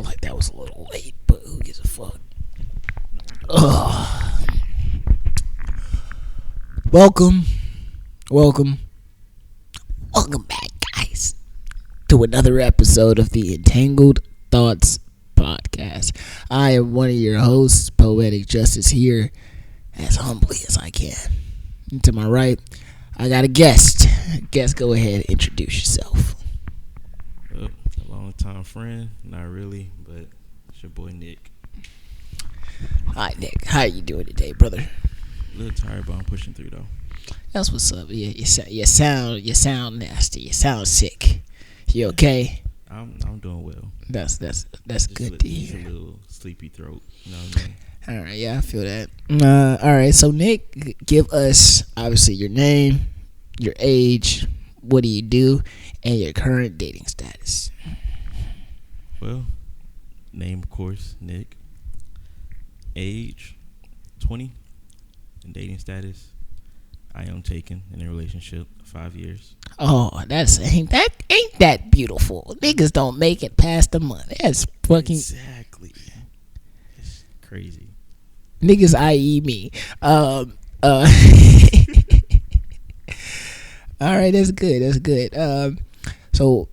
felt like that was a little late, but who gives a fuck? Ugh. Welcome back, guys, to another episode of the Entangled Thots podcast. I am one of your hosts, Poetic Justice, here as humbly as I can. And to my right, I got a guest. Guest, go ahead and introduce yourself. A long time friend, not really, but it's your boy Nick. Hi, Nick. How you doing today, brother? A little tired, but I'm pushing through though. That's what's up. You sound nasty. You sound sick. You okay? I'm doing well. That's Just good to hear. Just a little sleepy throat. You know what I mean? All right, yeah, I feel that. All right, so Nick, give us obviously your name, your age, what do you do, and your current dating status. Well, name of course Nick. Age 20, and dating status I am taken in a relationship 5 years. Oh, ain't that beautiful? Niggas don't make it past the month. That's fucking exactly. It's crazy. Niggas, i.e. me. All right, that's good. So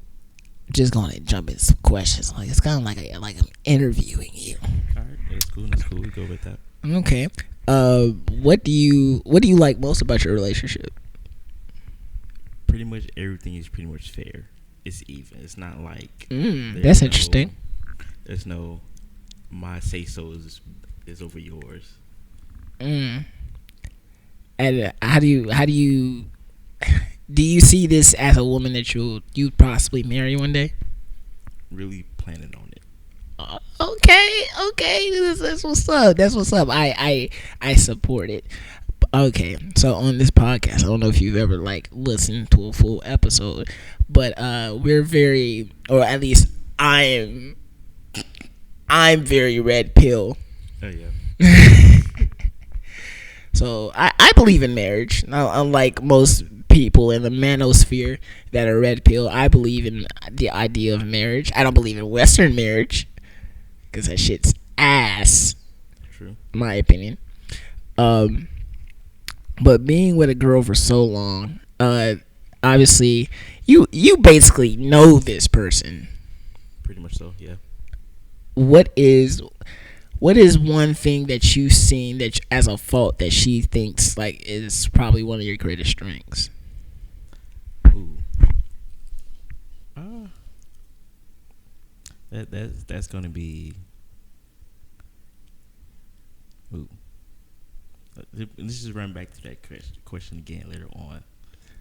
just gonna jump into some questions. Like it's kind of like I'm interviewing you. All right, that's cool. We go with that. Okay. What do you like most about your relationship? Pretty much everything is pretty much fair. It's even. It's not like that's interesting. There's no my say so is over yours. And how do you see this as a woman that you'd possibly marry one day? Really planning on it. Okay. That's what's up. I support it. Okay, so on this podcast, I don't know if you've ever listened to a full episode, but we're very, or at least I'm very red pill. Oh yeah. So I believe in marriage. Now, unlike most people in the manosphere that are red pill, I believe in the idea of marriage. I don't believe in Western marriage because that shit's ass. True. My opinion. But being with a girl for so long, obviously you basically know this person. Pretty much so, yeah. What is one thing that you've seen that as a fault that she thinks is probably one of your greatest strengths? Ooh. That's gonna be. Ooh. Let's just run back to that question again later on.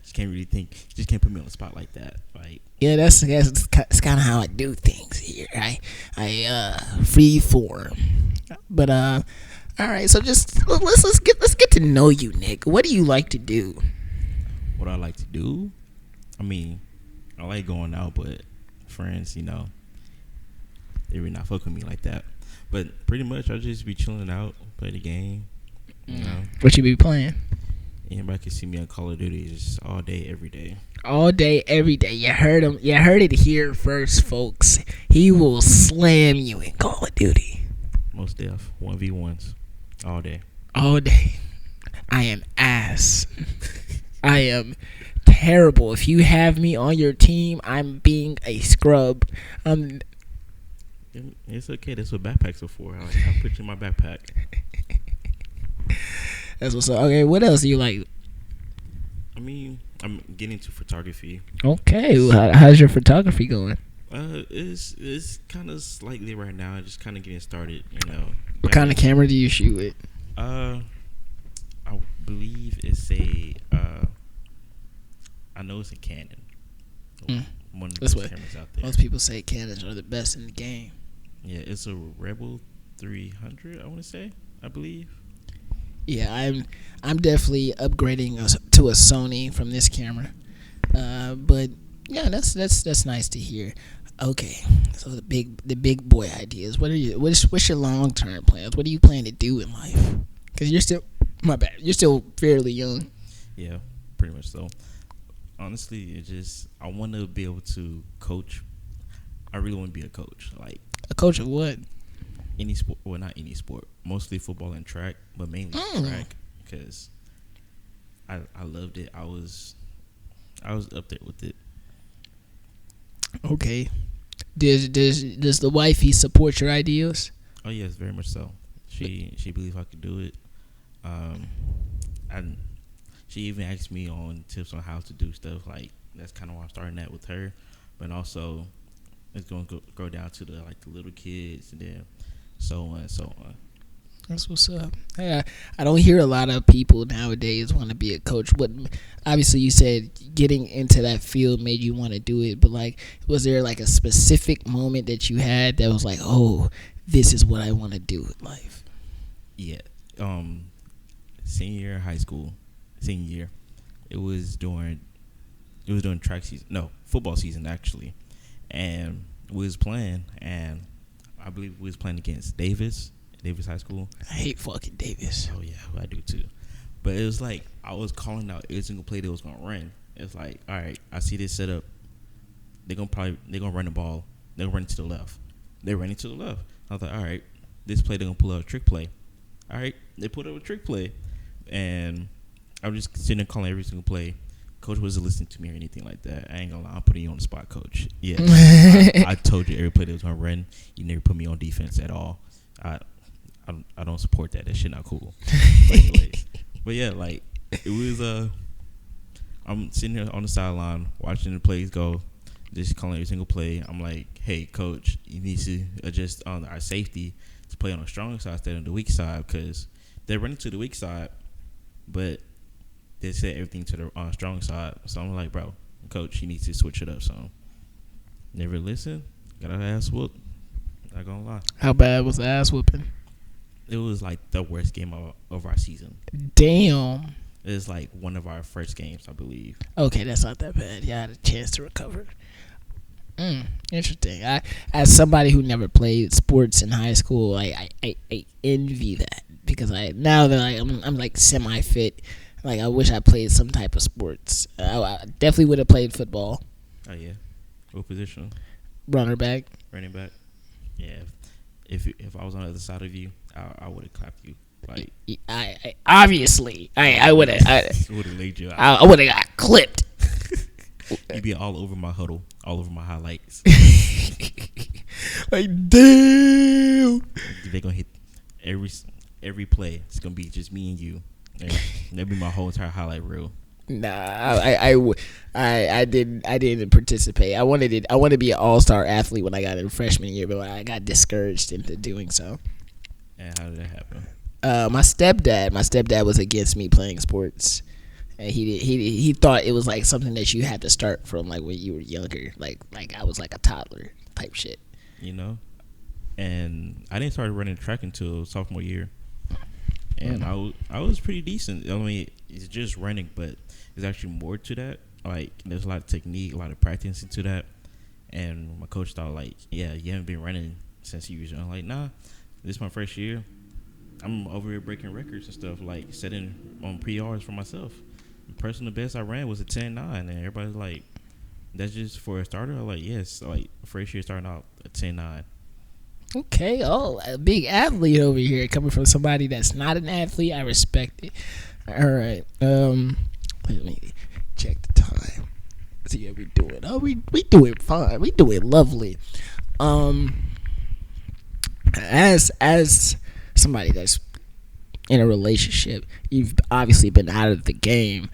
Just can't really think. Just can't put me on the spot like that. Like, yeah, that's kind of how I do things here. I free form. But all right. So just let's get to know you, Nick. What do you like to do? What I like to do? I mean, I like going out, but friends, they really not fuck with me like that. But pretty much, I just be chilling out, play the game. What you be playing? Anybody can see me on Call of Duty just all day, every day. All day, every day. You heard him. You heard it here first, folks. He will slam you in Call of Duty. Most def 1v1s all day. All day. I am ass. I am terrible. If you have me on your team, I'm being a scrub. It's okay. That's what backpacks are for. I put you in my backpack. That's what's up. Okay, what else do you like? I mean, I'm getting into photography. Okay, how's your photography going? It's kind of slightly right now. Just kind of getting started. What kind of camera do you shoot with? I believe it's I know it's a Canon. One of the best cameras out there. Most people say Canons are the best in the game. Yeah, it's a Rebel 300. I want to say. I believe. Yeah, I'm definitely upgrading to a Sony from this camera. But yeah, that's nice to hear. Okay, so the big boy ideas. What's your long term plans? What do you plan to do in life? Because you're still fairly young. Yeah, pretty much so. Honestly, I want to be able to coach. I really want to be a coach. A coach of what? Any sport, well, not any sport, mostly football and track, but mainly track, because I loved it. I was up there with it. Okay. Does the wifey support your ideas? Oh yes, very much so. She believed I could do it. And she even asked me on tips on how to do stuff. Like, that's kind of why I'm starting that with her, but also it's going to go down to the little kids, and then so on and so on. That's what's up. Yeah, I don't hear a lot of people nowadays want to be a coach. What, obviously, you said getting into that field made you want to do it, but like, was there like a specific moment that you had that was like, oh, this is what I want to do with life? Yeah. Senior year of high school, senior year, it was during track season, no, football season actually, and we was playing, and I believe we was playing against Davis High School. I hate fucking Davis. Oh yeah, I do too. But it was like I was calling out every single play that was gonna run. It's like, all right, I see this setup. They're gonna run the ball. They're gonna run it to the left. They're running to the left. I was like, all right, this play they're gonna pull out a trick play. All right, they put up a trick play, and I was just sitting there calling every single play. Coach wasn't listening to me or anything like that. I ain't gonna lie, I'm putting you on the spot, Coach. Yeah, I told you every play that was gonna run. You never put me on defense at all. I don't support that. That shit not cool. But anyways, but yeah, like it was. I'm sitting here on the sideline watching the plays go, just calling every single play. I'm like, hey, Coach, you need to adjust on our safety to play on the strong side instead of the weak side, because they're running to the weak side, but they set everything to the strong side. So I'm like, bro, Coach, you need to switch it up. So never listen. Got our ass whooped. Not gonna lie. How bad was the ass whooping? It was like the worst game of our season. Damn. It was like one of our first games, I believe. Okay, that's not that bad. You had a chance to recover. Interesting. As somebody who never played sports in high school, I envy that, because now that I'm like semi fit, like I wish I played some type of sports. I definitely would have played football. Oh yeah, what position? Running back. Yeah. If I was on the other side of you, I would have clapped you. Like, I obviously I would have laid you out. I would have got clipped. You'd be all over my huddle, all over my highlights. Like, damn. They're gonna hit every play. It's gonna be just me and you. That'd be my whole entire highlight reel. Nah, I didn't participate. I wanted to be an all-star athlete when I got in freshman year, but I got discouraged into doing so. And how did that happen? My stepdad was against me playing sports, and he thought it was like something that you had to start from like when you were younger, like I was like a toddler type shit. You know, and I didn't start running track until sophomore year, and I was pretty decent. I mean, it's just running, but there's actually more to that. Like, there's a lot of technique, a lot of practice into that. And my coach thought, like, yeah, you haven't been running since you was young. Like, nah, this is my first year. I'm over here breaking records and stuff, like setting on PRs for myself. The personal best I ran was a 10.9, and everybody's like, that's just for a starter? I'm like, yes. Like, first year starting out a 10.9. Okay, a big athlete over here coming from somebody that's not an athlete. I respect it. All right. Let me check the time. See how we doing. Oh, we doing fine. We doing lovely. As somebody that's in a relationship, you've obviously been out of the game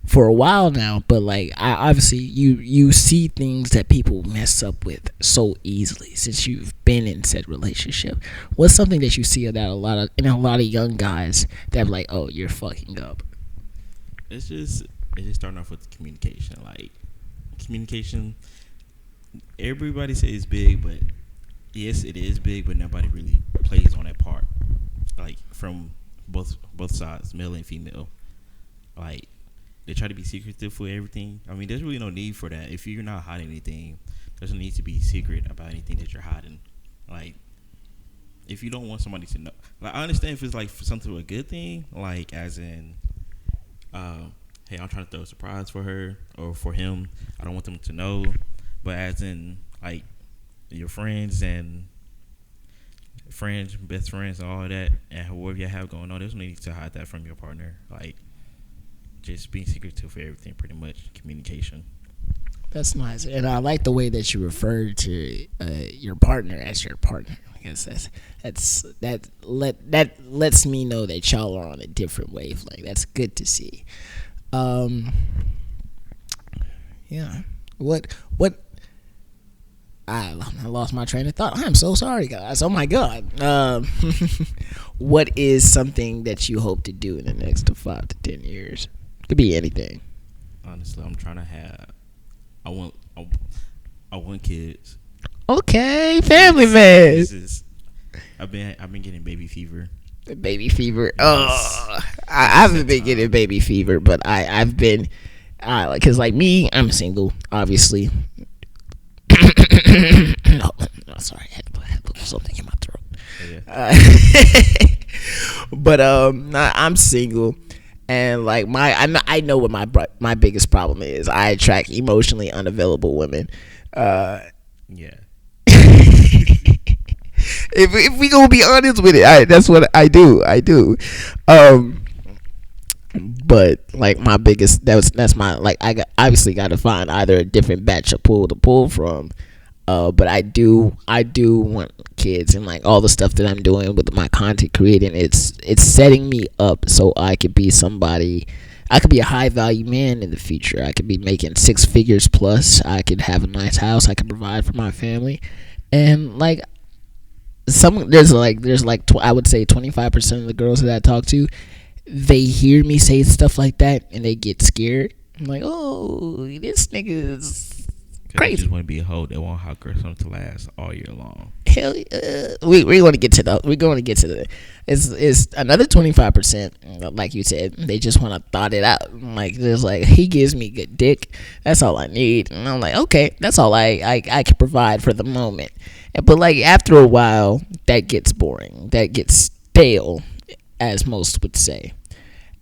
for a while now, but like obviously you see things that people mess up with so easily since you've been in said relationship. What's something that you see that a lot of young guys that are like, oh, you're fucking up? It's just starting off with communication. Like, communication, everybody says it's big, but yes, it is big, but nobody really plays on that part. Like, from both sides, male and female. Like, they try to be secretive for everything. I mean, there's really no need for that. If you're not hiding anything, there's no need to be secret about anything that you're hiding. Like, if you don't want somebody to know. Like, I understand if it's like for something a good thing, like as in, hey, I'm trying to throw a surprise for her or for him. I don't want them to know. But as in, like, your friends and friends, best friends, and all of that, and whatever you have going on, there's no need to hide that from your partner. Like, just being secretive for everything, pretty much. Communication. That's nice, and I like the way that you refer to your partner as your partner. I guess that lets me know that y'all are on a different wavelength. That's good to see. Um, yeah. What? I lost my train of thought. I'm so sorry, guys. Oh my god. What is something that you hope to do in the next 5 to 10 years? Could be anything. Honestly, I'm trying to have. I want kids. Okay, family man. I've been getting baby fever. Baby fever. Oh, I haven't been getting baby fever, but I've been, because like me, I'm single, obviously. No, sorry, I had to put something in my throat. Yeah. But I'm single, and like I know what my biggest problem is. I attract emotionally unavailable women. Yeah. If we gonna be honest with it, that's what I do. But like my biggest that's my like obviously got to find either a different batch of pool to pull from. But I do want kids, and like all the stuff that I'm doing with my content creating, it's setting me up so I could be somebody. I could be a high value man in the future. I could be making 6 figures plus. I could have a nice house. I could provide for my family, and like there's I would say 25% of the girls that I talk to, they hear me say stuff like that and they get scared. I'm like, oh, this nigga is crazy. They just want to be a hoe. They want hot girl something to last all year long. Hell, we're going to get to the. It's another 25%. Like you said, they just want to thought it out. Like there's like he gives me good dick. That's all I need. And I'm like, okay, that's all I can provide for the moment. But like after a while, that gets boring. That gets stale, as most would say.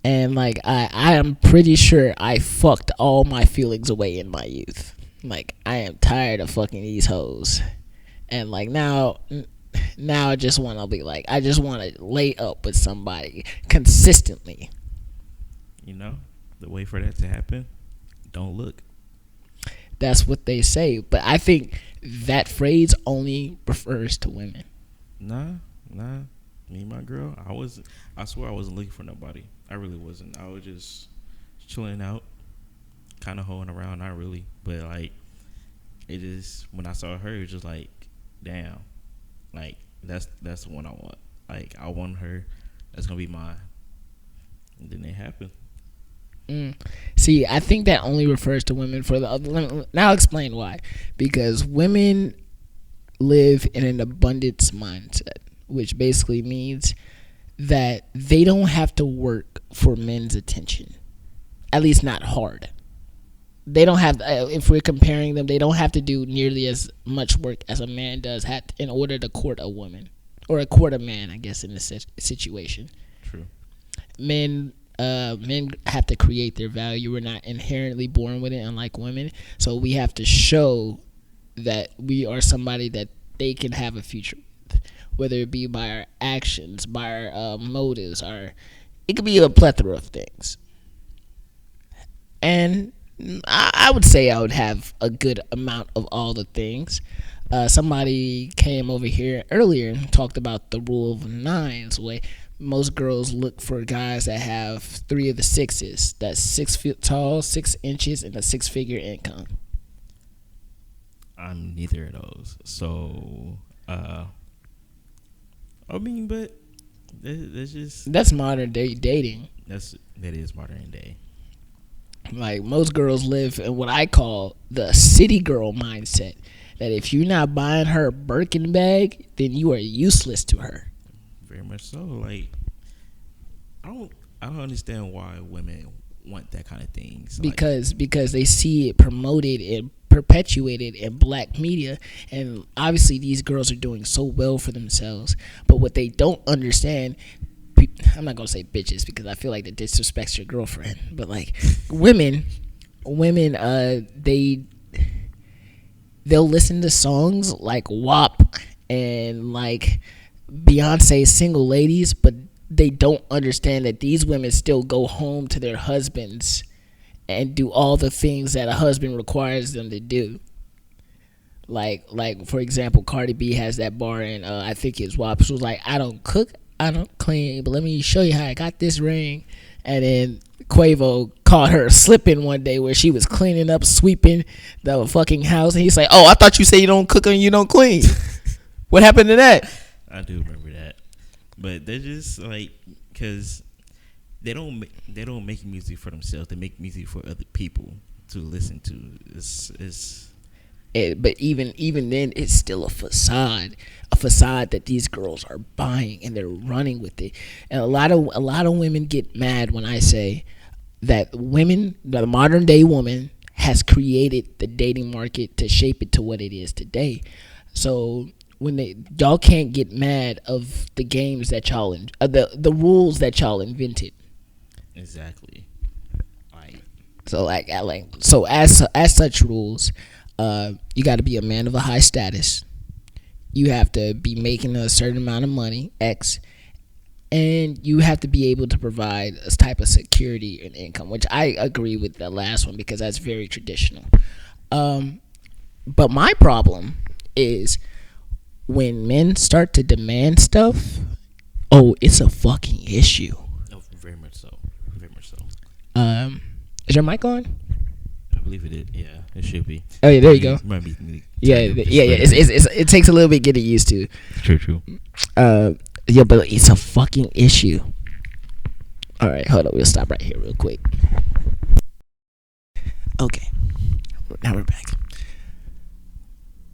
And like I am pretty sure I fucked all my feelings away in my youth. Like I am tired of fucking these hoes. And like now I just want to be like, I just want to lay up with somebody consistently. You know, the way for that to happen, don't look. That's what they say, but I think that phrase only refers to women. Nah. Me and my girl, I swear I wasn't looking for nobody. I really wasn't. I was just chilling out, kind of hoeing around, not really. But like, it is, when I saw her, it was just like, damn, like that's the one I want. Like I want her. That's gonna be mine. And then it happened. See, I think that only refers to women. For the other, now I'll explain why. Because women live in an abundance mindset, which basically means that they don't have to work for men's attention, at least not hard. They don't have, if we're comparing them, they don't have to do nearly as much work as a man does in order to court a woman, or court a man, I guess, in this situation. True. Men have to create their value. We're not inherently born with it, unlike women. So we have to show that we are somebody that they can have a future with, whether it be by our actions, by our motives, it could be a plethora of things. And I would say I would have a good amount of all the things. Somebody came over here earlier and talked about the rule of 9s, way most girls look for guys that have 3 of the 6s. That's 6 feet tall, 6 inches, and a 6-figure income. I'm neither of those. So, I mean, but that's modern day dating. That is modern day. Like most girls live in what I call the city girl mindset. That if you're not buying her a Birkin bag, then you are useless to her. Very much so. Like, I don't understand why women want that kind of things. Because they see it promoted and perpetuated in black media, and obviously these girls are doing so well for themselves. But what they don't understand, I'm not gonna say bitches because I feel like that disrespects your girlfriend. But like women, they'll listen to songs like WAP and like Beyonce single ladies, but they don't understand that these women still go home to their husbands and do all the things that a husband requires them to do. Like for example, Cardi B has that bar in I think it's WAP. She was like, I don't cook, I don't clean, but let me show you how I got this ring. And then Quavo caught her slipping one day where she was cleaning up, sweeping the fucking house, and he's like, "Oh, I thought you said you don't cook and you don't clean. What happened to that?" I do remember that, but they're just like, because they don't make music for themselves. They make music for other people to listen to. But even then, it's still a facade that these girls are buying and they're running with it. And a lot of women get mad when I say that the modern day woman has created the dating market to shape it to what it is today. So when y'all can't get mad of the games that y'all the rules that y'all invented. Exactly. So as such rules. You got to be a man of a high status. You have to be making a certain amount of money, X, and you have to be able to provide a type of security and income, which I agree with the last one because that's very traditional. But my problem is when men start to demand stuff. Oh, it's a fucking issue. Oh, very much so. Very much so. Is your mic on? I believe it is. Yeah, it should be. Oh yeah, there you go. Yeah. It takes a little bit getting used to. True. Yeah, but it's a fucking issue. All right, hold on. We'll stop right here real quick. Okay, now we're back.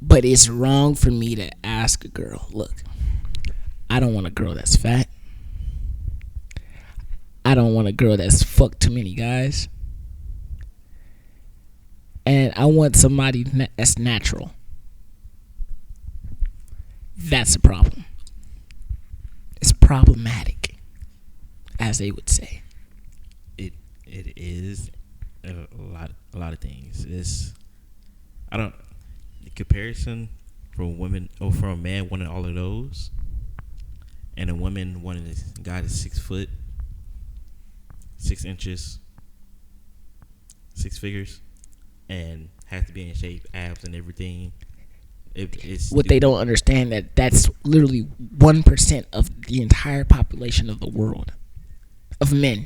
But it's wrong for me to ask a girl, look, I don't want a girl that's fat. I don't want a girl that's fucked too many guys. And I want somebody that's natural. That's a problem. It's problematic, as they would say. It is a lot of things. The comparison for women or for a man wanting all of those, and a woman wanting a guy that's 6 foot, 6 inches, 6 figures. And has to be in shape, abs and everything. They don't understand that's literally 1% of the entire population of the world, of men.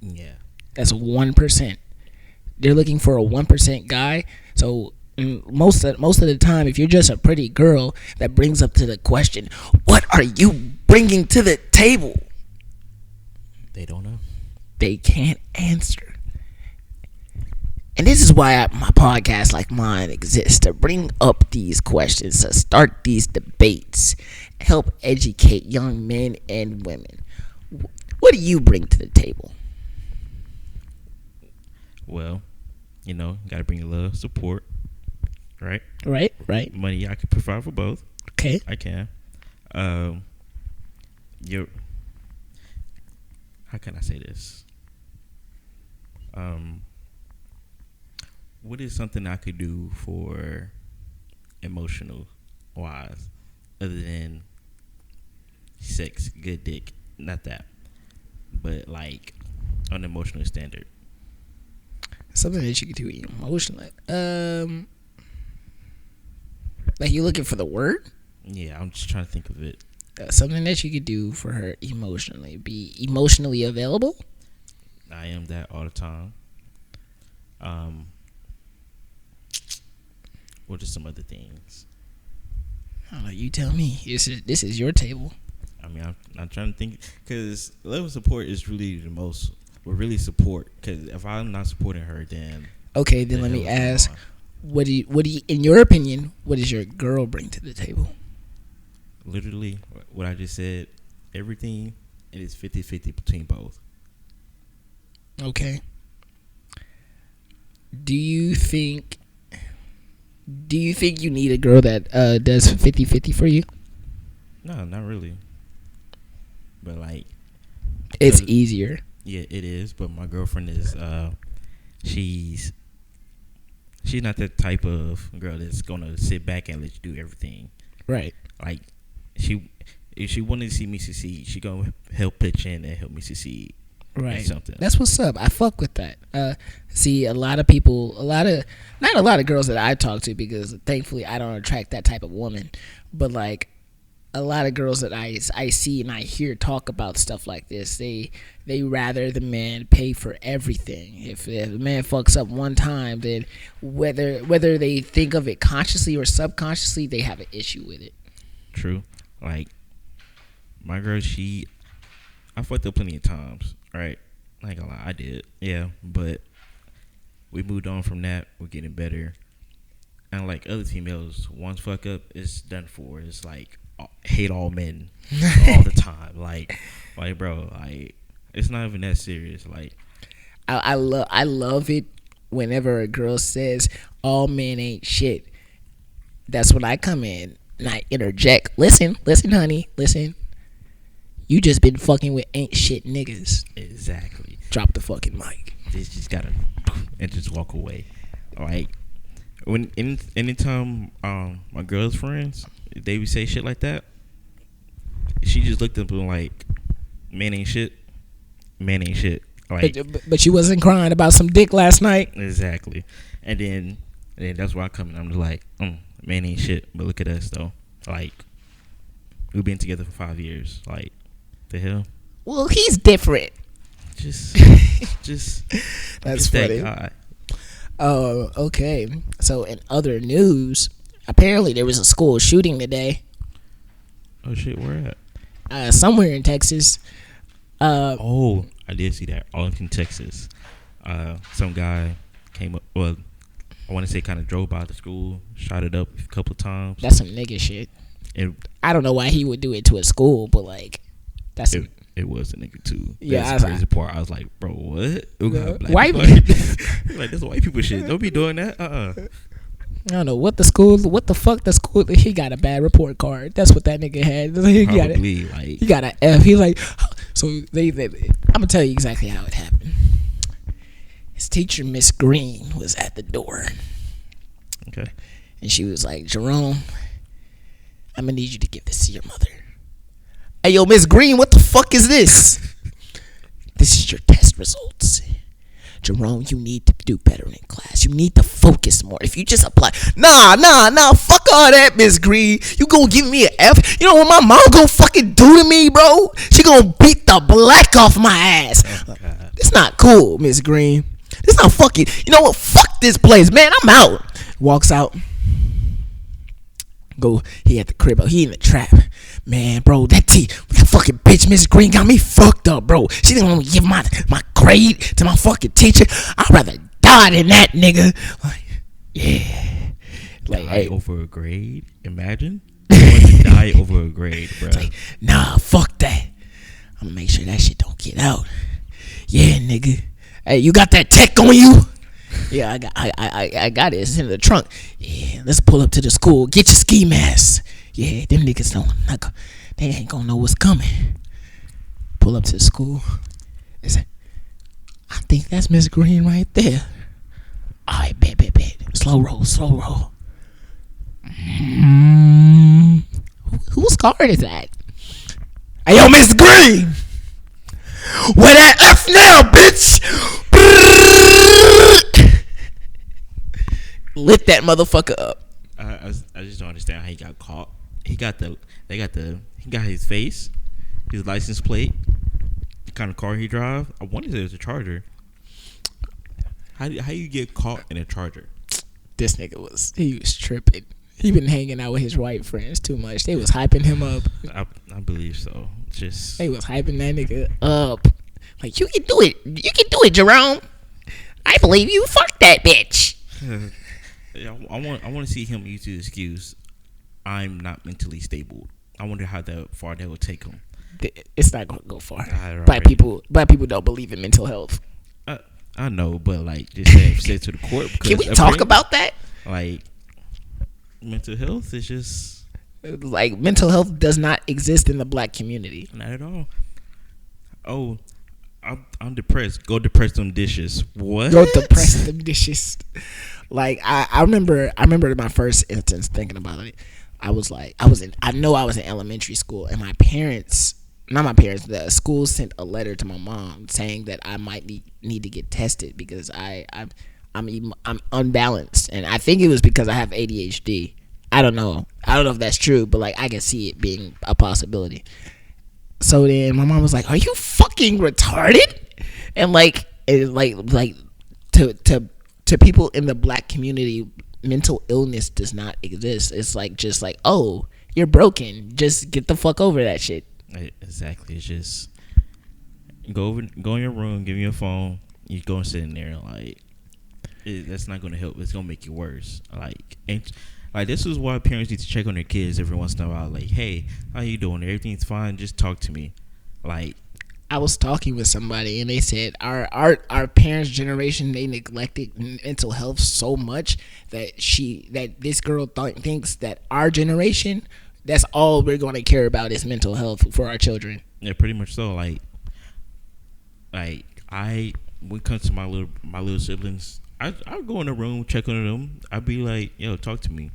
Yeah, that's 1%. They're looking for a 1% guy. So most of the time, if you're just a pretty girl, that brings up to the question, what are you bringing to the table? They don't know. They can't answer. And this is why my podcast like mine exists, to bring up these questions, to start these debates, help educate young men and women. What do you bring to the table? Well, got to bring love, support, right? Right. Money I can provide for both. Okay. I can. How can I say this? What is something I could do for emotional wise other than sex, good dick? Not that, but like on an emotional standard. Something that you could do emotionally. Like you looking for the word? Yeah, I'm just trying to think of it. Something that you could do for her emotionally. Be emotionally available? I am that all the time. What are some other things? I don't know. You tell me. This is your table. I mean, I'm trying to think, because love and support is really the most. We're really support, because if I'm not supporting her, then okay. Then let me ask, what do you, in your opinion, what does your girl bring to the table? Literally, what I just said. Everything. It is 50-50 between both. Okay. Do you think you need a girl that does 50-50 for you? No, not really. But like, it's easier. Yeah, it is. But my girlfriend is she's not that type of girl that's gonna sit back and let you do everything. Right. Like if she wanted to see me succeed, she gonna help pitch in and help me succeed. Right. Something. That's what's up. I fuck with that. See, a lot of people, not a lot of girls that I talk to, because thankfully I don't attract that type of woman, but like a lot of girls that I see and I hear talk about stuff like this, they rather the man pay for everything. If the man fucks up one time, then whether they think of it consciously or subconsciously, they have an issue with it. True. Like my girl, I fucked up plenty of times. Right, not gonna lie, I did. Yeah, but we moved on from that. We're getting better. And like other females, once fuck up, it's done for. It's like hate all men all the time. Like bro, like it's not even that serious. Like I love it whenever a girl says all men ain't shit. That's when I come in and I interject. Listen, honey, listen. You just been fucking with ain't shit niggas. Exactly. Drop the fucking mic. They just gotta and just walk away. Like anytime my girl's friends, they would say shit like that, she just looked at them like, man ain't shit. Like, but you wasn't crying about some dick last night. Exactly. And then that's where I come in. I'm just like, man ain't shit. But look at us though. Like, we've been together for 5 years. Like, the hell? Well, he's different. Just that's funny. Oh, okay. So in other news, apparently there was a school shooting today. Oh shit, where at? Somewhere in Texas. I did see that. Arlington, Texas. Some guy came up. Well, I want to say kind of drove by the school, shot it up a couple of times. That's some nigga shit. I don't know why he would do it to a school, but like. It was a nigga too. Yeah, that's the crazy part. I was like, bro, what? White like this white people shit. Don't be doing that. I don't know what the fuck the school. He got a bad report card. That's what that nigga had. He got an F. He's like, so they I'm gonna tell you exactly how it happened. His teacher, Miss Green, was at the door. Okay. And she was like, Jerome, I'm gonna need you to give this to your mother. Hey, yo, Miss Green, what the fuck is this? This is your test results. Jerome, you need to do better in class. You need to focus more. If you just apply. Nah, fuck all that, Miss Green. You gonna give me an F? You know what my mom gonna fucking do to me, bro? She gonna beat the black off my ass. Oh, it's not cool, Miss Green. It's not fucking. You know what? Fuck this place, man. I'm out. Walks out. He at the crib. He in the trap. Man, bro, that fucking bitch, Miss Green, got me fucked up, bro. She didn't want me to give my grade to my fucking teacher. I'd rather die than that, nigga. Like, yeah. Like, die over a grade? Imagine. I want to die over a grade, bro. Like, nah, fuck that. I'm gonna make sure that shit don't get out. Yeah, nigga. Hey, you got that tech on you? Yeah, I got it. It's in the trunk. Yeah, let's pull up to the school. Get your ski mask. Yeah, them niggas they ain't gonna know what's coming. Pull up to the school. I think that's Miss Green right there. Alright, bet. Slow roll. Whose card is that? Hey, yo, Miss Green! Where that F now, bitch? Lit that motherfucker up. I just don't understand how he got caught. He got his face, his license plate, the kind of car he drive. I wonder if it was a Charger. How you get caught in a Charger? This nigga was tripping. He been hanging out with his white friends too much. They was hyping him up. I believe so. They was hyping that nigga up. Like, you can do it, Jerome. I believe you. Fuck that bitch. I want to see him use the excuse, I'm not mentally stable. I wonder how far that will take him. It's not gonna go far. Black people don't believe in mental health. I know, but like just say to the court. Can we talk about that? Like, mental health is just like mental health does not exist in the black community. Not at all. Oh, I'm depressed. Go depress them dishes. What? Go depress them dishes. Like I remember my first instance thinking about it. I know I was in elementary school, and my parents, not my parents, the school sent a letter to my mom saying that I might need to get tested because I'm unbalanced, and I think it was because I have ADHD. I don't know if that's true, but like I can see it being a possibility. So then my mom was like, "Are you fucking retarded?" And like to people in the black community, mental illness does not exist. It's like just like, oh, you're broken. Just get the fuck over that shit. Exactly. It's just go in your room, give me your phone. You go and sit in there. Like that's not gonna help. It's gonna make you worse. Like this is why parents need to check on their kids every once in a while. Like, hey, how you doing? Everything's fine. Just talk to me. Like, I was talking with somebody and they said our parents' generation, they neglected mental health so much that this girl thinks that our generation, that's all we're going to care about is mental health for our children. Yeah, pretty much so. Like when it comes to my little siblings, I go in the room, check on them. I'd be like, yo, talk to me.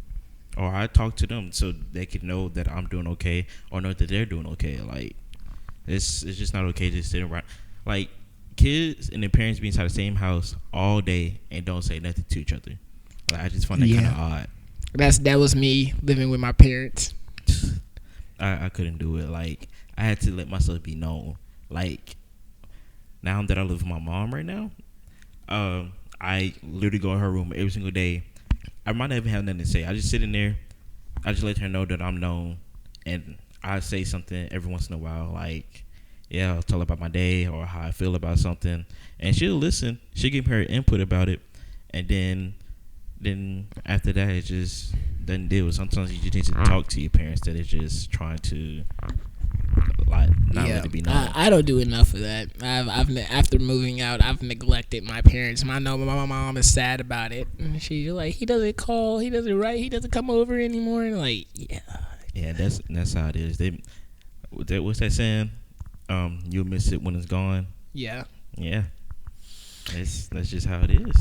Or I talk to them so they can know that I'm doing okay or know that they're doing okay. Like, it's just not okay to sit around. Like, kids and their parents be inside the same house all day and don't say nothing to each other. Like, I just find that kind of odd. That was me living with my parents. I couldn't do it. Like, I had to let myself be known. Like, now that I live with my mom right now, I literally go in her room every single day. I might not even have nothing to say. I just sit in there. I just let her know that I'm known, and I say something every once in a while, like, yeah, I'll tell her about my day or how I feel about something, and she'll listen. She'll give her input about it, and then after that, it just doesn't deal. Sometimes you just need to talk to your parents that is just trying to like not let it be known. I don't do enough of that. I've after moving out, I've neglected my parents. I know my mom is sad about it. She's like, he doesn't call, he doesn't write, he doesn't come over anymore. And like, yeah, that's how it is. What's that saying? You'll miss it when it's gone. Yeah. That's just how it is.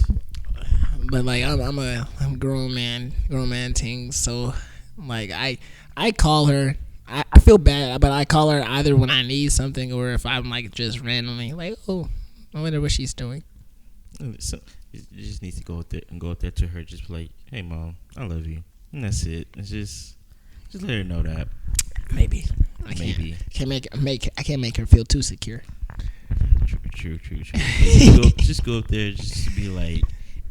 But like I'm a grown man thing. So like I call her. I feel bad, but I call her either when I need something or if I'm like just randomly like, oh, I wonder what she's doing. So you just need to go up there to her, just be like, hey mom, I love you, and that's it. It's just let her know that. Maybe I can't make her feel too secure. True. Just go up there, just be like,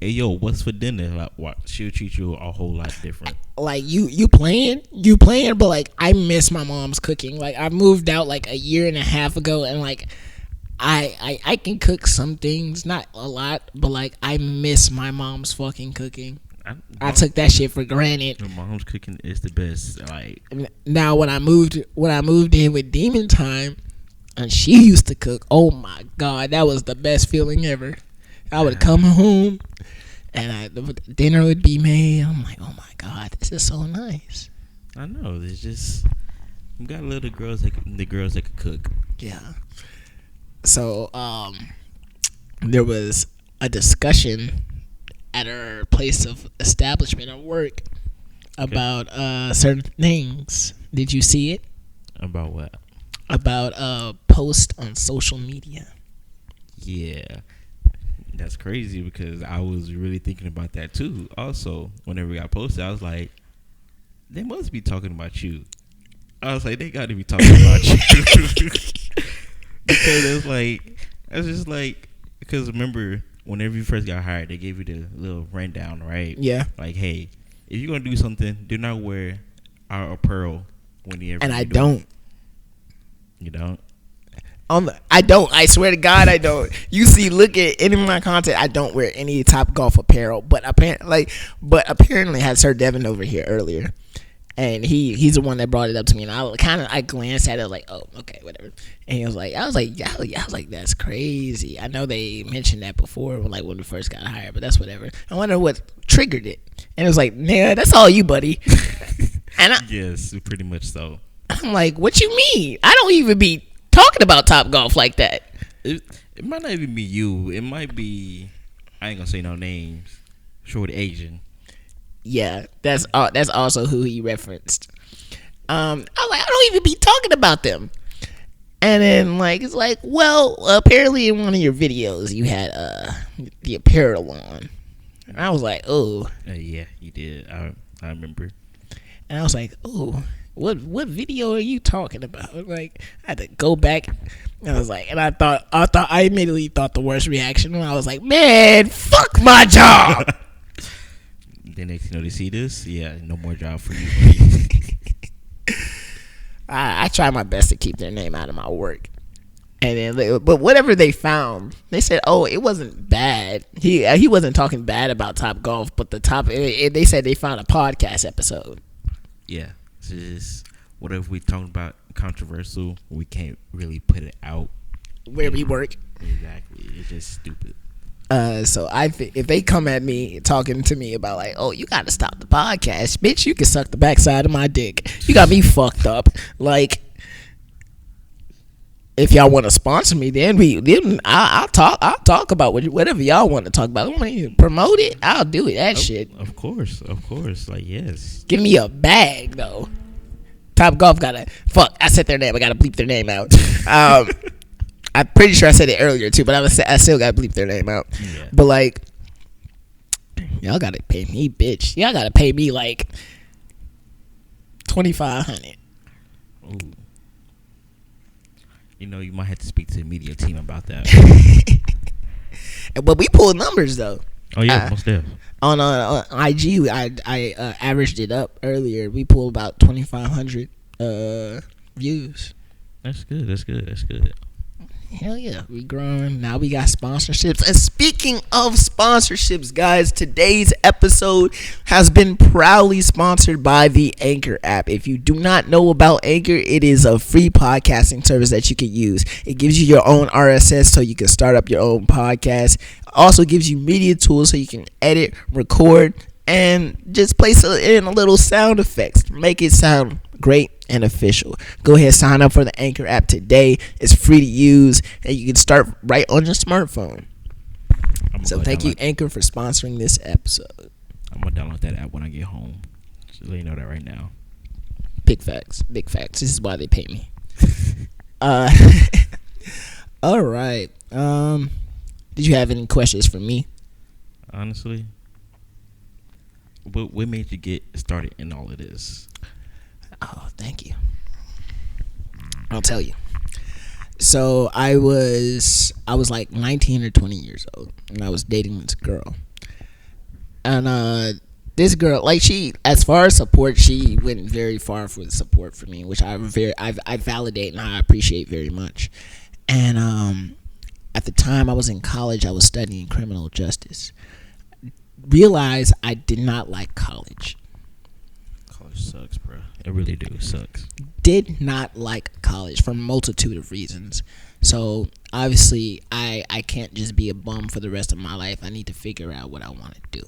hey yo, what's for dinner? Like, what? She'll treat you a whole lot different. Like you playing, but like I miss my mom's cooking. Like I moved out like a year and a half ago, and like I can cook some things, not a lot, but like I miss my mom's fucking cooking. I took that shit for granted. Your mom's cooking is the best. Like now, when I moved in with Demon Time, and she used to cook. Oh my god, that was the best feeling ever. I would come home, and the dinner would be made. I'm like, oh my god, this is so nice. I know. It's just you got little girls that could cook. Yeah. So there was a discussion at our place of establishment of work about certain things. Did you see it? About what? About a post on social media. Yeah. That's crazy because I was really thinking about that too. Also, whenever I posted, I was like, they must be talking about you. I was like, they got to be talking about you. Because because remember, whenever you first got hired, they gave you the little rundown, right? Yeah. Like, hey, if you're going to do something, do not wear our apparel whenever. And I don't. You don't? I don't. I swear to God, I don't. You see, look at any of my content. I don't wear any Top Golf apparel, but apparently, had Sir Devin over here earlier, and he's the one that brought it up to me, and I glanced at it like, oh, okay, whatever. And he was like, I was like, that's crazy. I know they mentioned that before, when we first got hired, but that's whatever. I wonder what triggered it, and it was like, nah, that's all you, buddy. And yes, pretty much so. I'm like, what you mean? I don't even be talking about Top Golf like that. It might not even be you. It might be, I ain't gonna say no names, short Asian. Yeah, that's also who he referenced. I was like, I don't even be talking about them. And then like it's like, well, apparently in one of your videos you had the apparel on. And I was like, oh. Yeah, you did. I remember. And I was like, oh, what video are you talking about? Like, I had to go back. And I was like, and I immediately thought the worst reaction when I was like, man, fuck my job. Then next you know they see this, yeah, no more job for you. I try my best to keep their name out of my work. And then, but whatever they found, they said, "Oh, it wasn't bad. He wasn't talking bad about Top Golf, but they said they found a podcast episode." Yeah, it's just whatever we talking about controversial, we can't really put it out where we work. Exactly, it's just stupid. So if they come at me talking to me about like, oh, you got to stop the podcast, bitch, you can suck the backside of my dick. You got me fucked up. Like, if y'all want to sponsor me, then I'll talk about whatever y'all want to talk about. I mean, promote it. I'll do it. That shit. Of course. Like, yes. Give me a bag though. Top Golf gotta fuck. I said their name. I gotta bleep their name out. I'm pretty sure I said it earlier too, but I still gotta bleep their name out. Yeah. But like, y'all gotta pay me, bitch. Y'all gotta pay me like $2,500. Ooh. You know, you might have to speak to the media team about that. But we pulled numbers though. Oh yeah, most definitely. On IG, I averaged it up earlier. We pulled about 2,500 views. That's good. Hell yeah, we growing. Now we got sponsorships. And speaking of sponsorships, guys, today's episode has been proudly sponsored by the Anchor app. If you do not know about Anchor, it is a free podcasting service that you can use. It gives you your own RSS so you can start up your own podcast. Also gives you media tools so you can edit, record, and just place in a little sound effects. Make it sound great and official. Go ahead, sign up for the Anchor app today. It's free to use, and you can start right on your smartphone. So thank you, Anchor, for sponsoring this episode. I'm gonna download that app when I get home. Just let you know that right now. Big facts. This is why they pay me. All right. Did you have any questions for me? Honestly, what made you get started in all of this? Oh, thank you. I'll tell you. So I was like 19 or 20 years old, and I was dating this girl. And this girl, like, she, as far as support, she went very far for the support for me, which I validate and I appreciate very much. And at the time I was in college, I was studying criminal justice. Realized I did not like college. College sucks, bro. It really do. It sucks. Did not like college for a multitude of reasons. So obviously I can't just be a bum for the rest of my life. I need to figure out what I want to do.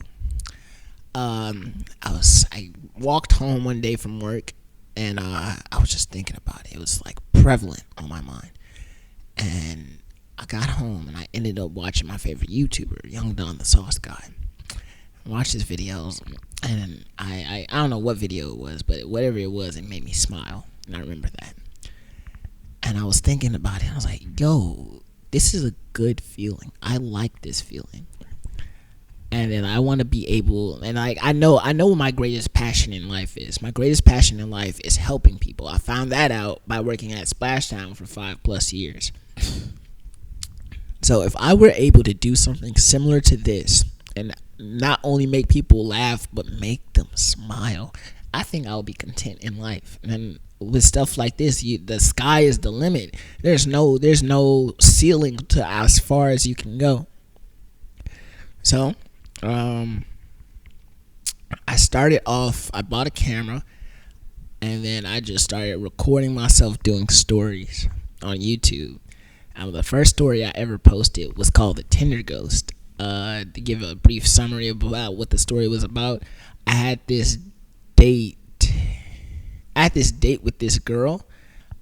I walked home one day from work, and I was just thinking about it. It was like prevalent on my mind. And I got home and I ended up watching my favorite YouTuber, Young Don the Sauce Guy. Watched his videos, and I don't know what video it was, but whatever it was, it made me smile, and I remember that. And I was thinking about it, and I was like, yo, this is a good feeling. I like this feeling. And then I want to be able, and I know what my greatest passion in life is. My greatest passion in life is helping people. I found that out by working at Splashtown for 5+ years. So if I were able to do something similar to this, and not only make people laugh, but make them smile, I think I'll be content in life. And with stuff like this, the sky is the limit. There's no ceiling to as far as you can go. So, I started off, I bought a camera, and then I just started recording myself doing stories on YouTube. And the first story I ever posted was called The Tinder Ghost. To give a brief summary about what the story was about, I had this date with this girl.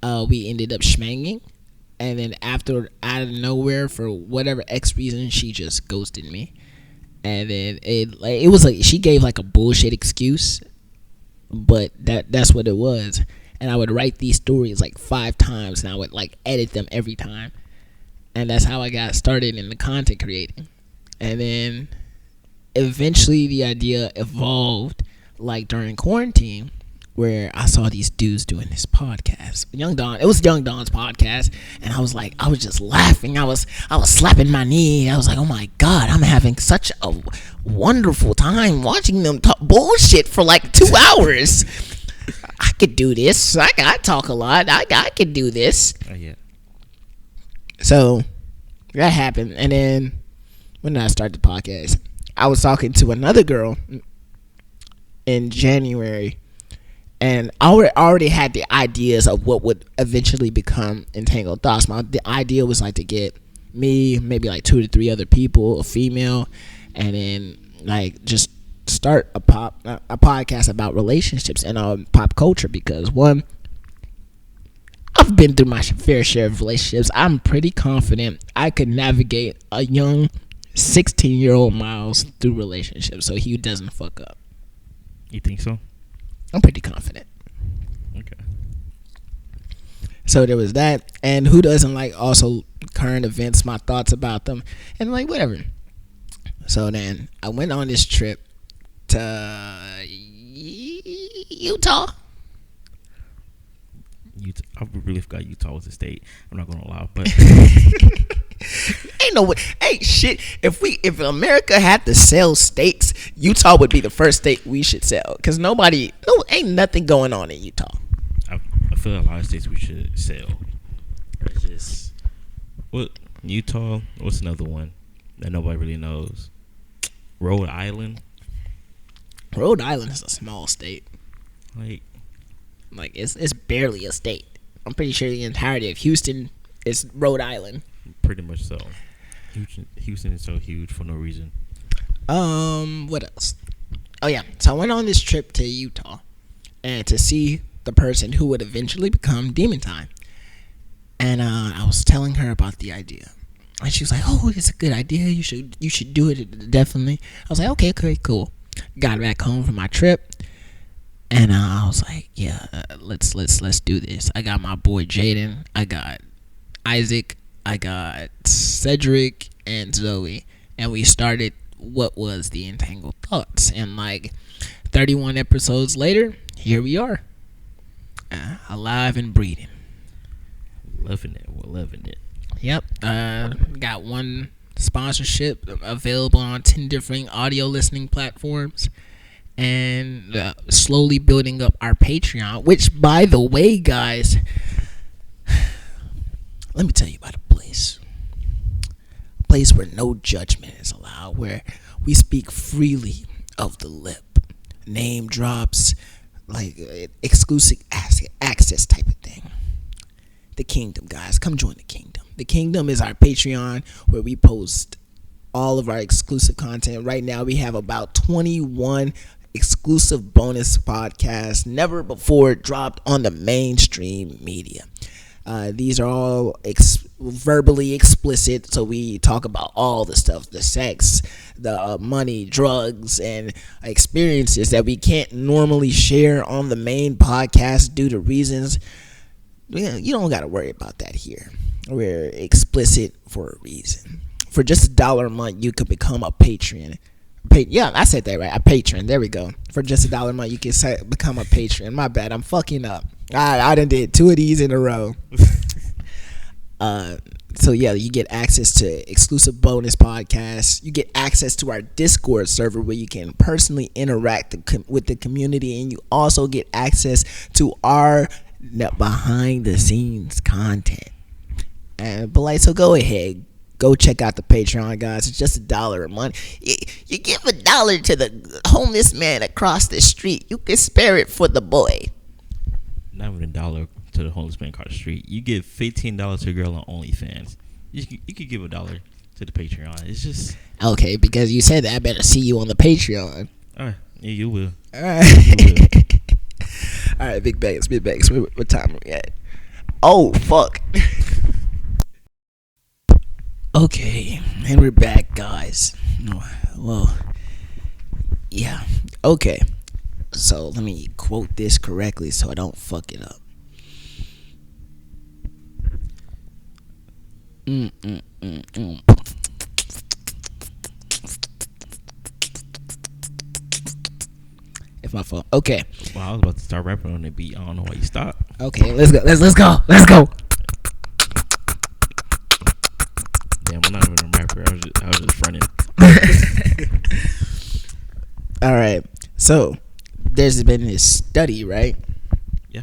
We ended up schmanging, and then after, out of nowhere, for whatever X reason, she just ghosted me. And then it was like she gave like a bullshit excuse, but that's what it was. And I would write these stories like 5 times, and I would like edit them every time. And that's how I got started in the content creating. And then eventually the idea evolved like during quarantine, where I saw these dudes doing this podcast. It was Young Don's podcast, and I was just laughing. I was slapping my knee. I was like, oh my God, I'm having such a wonderful time watching them talk bullshit for like 2 hours. I could do this. I talk a lot. I could do this. Oh yeah. So that happened, and then when did I start the podcast? I was talking to another girl in January, and I already had the ideas of what would eventually become Entangled Thots. The idea was like to get me, maybe like 2 to 3 other people, a female, and then like just start a podcast about relationships and pop culture, because one, I've been through my fair share of relationships. I'm pretty confident I could navigate a young 16-year-old Miles through relationships so he doesn't fuck up. You think so? I'm pretty confident. Okay. So there was that, and who doesn't like also current events, my thoughts about them, and like whatever. So then I went on this trip to Utah. I really forgot Utah was a state. I'm not gonna lie, but ain't no way. Hey, shit. If America had to sell states, Utah would be the first state we should sell. Cause ain't nothing going on in Utah. I feel like a lot of states we should sell. It's just Utah. What's another one that nobody really knows? Rhode Island. Rhode Island is a small state. Like it's barely a state. I'm pretty sure the entirety of Houston is Rhode Island. Pretty much so. Houston is so huge for no reason. What else? Oh yeah, so I went on this trip to Utah, and to see the person who would eventually become Demon Time. And I was telling her about the idea, and she was like, "Oh, it's a good idea. You should do it definitely." I was like, "Okay, cool." Got back home from my trip. And I was like, yeah, let's do this. I got my boy Jaden. I got Isaac. I got Cedric and Zoe. And we started what was the Entangled Thots. And like 31 episodes later, here we are. Alive and breathing. Loving it. We're loving it. Yep. Got one sponsorship available on 10 different audio listening platforms. And slowly building up our Patreon, which, by the way, guys, let me tell you about a place where no judgment is allowed, where we speak freely of the lip, name drops, like exclusive access type of thing. The Kingdom, guys, come join the Kingdom. The Kingdom is our Patreon where we post all of our exclusive content. Right now, we have about 21 exclusive bonus podcasts never before dropped on the mainstream media. These are all verbally explicit, so we talk about all the stuff, the sex, the money, drugs, and experiences that we can't normally share on the main podcast due to reasons. You don't got to worry about that here. We're explicit for a reason. For just $1 a month, you could become a Patreon. Yeah, I said that right. A patron. There we go. For just $1 a month, you can become a patron. My bad. I'm fucking up. I done did 2 of these in a row. So yeah, you get access to exclusive bonus podcasts. You get access to our Discord server where you can personally interact with the community, and you also get access to our behind the scenes content. So go ahead. Go check out the Patreon, guys. It's just $1 a month. You give $1 to the homeless man across the street. You can spare it for the boy. Not even $1 to the homeless man across the street. You give $15 to a girl on OnlyFans. You could give $1 to the Patreon. It's just okay, because you said that. I better see you on the Patreon. All right, yeah, you will. All right, you will. All right, big bags. What time are we at? Oh fuck. Okay, and we're back, guys. No, well, yeah. Okay, so let me quote this correctly so I don't fuck it up. Mm, mm, mm, mm. It's my fault. Okay, Well, I was about to start rapping on the beat. I don't know why you stopped. okay. Let's go. Let's go. Let's go. Damn, I'm not even a rapper. I was just running. All right. So there's been this study, right? Yeah.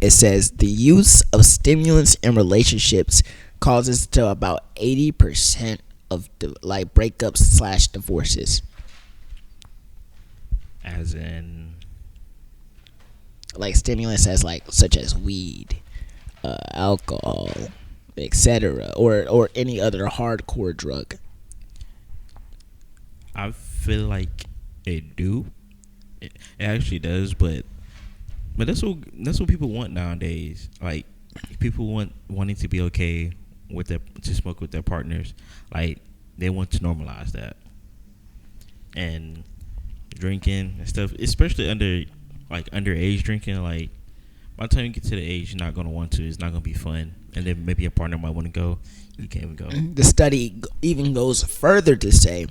It says the use of stimulants in relationships causes to about 80% of like breakups / divorces. As in, Like stimulants as like such as weed, alcohol, etc., or any other hardcore drug. I feel like it do. It actually does, but that's what people want nowadays. Like people wanting to be okay with to smoke with their partners. Like they want to normalize that, and drinking and stuff, especially underage drinking. Like by the time you get to the age you're not gonna want to, it's not gonna be fun, and then maybe a partner might want to go, you can't even go. The study even goes further to say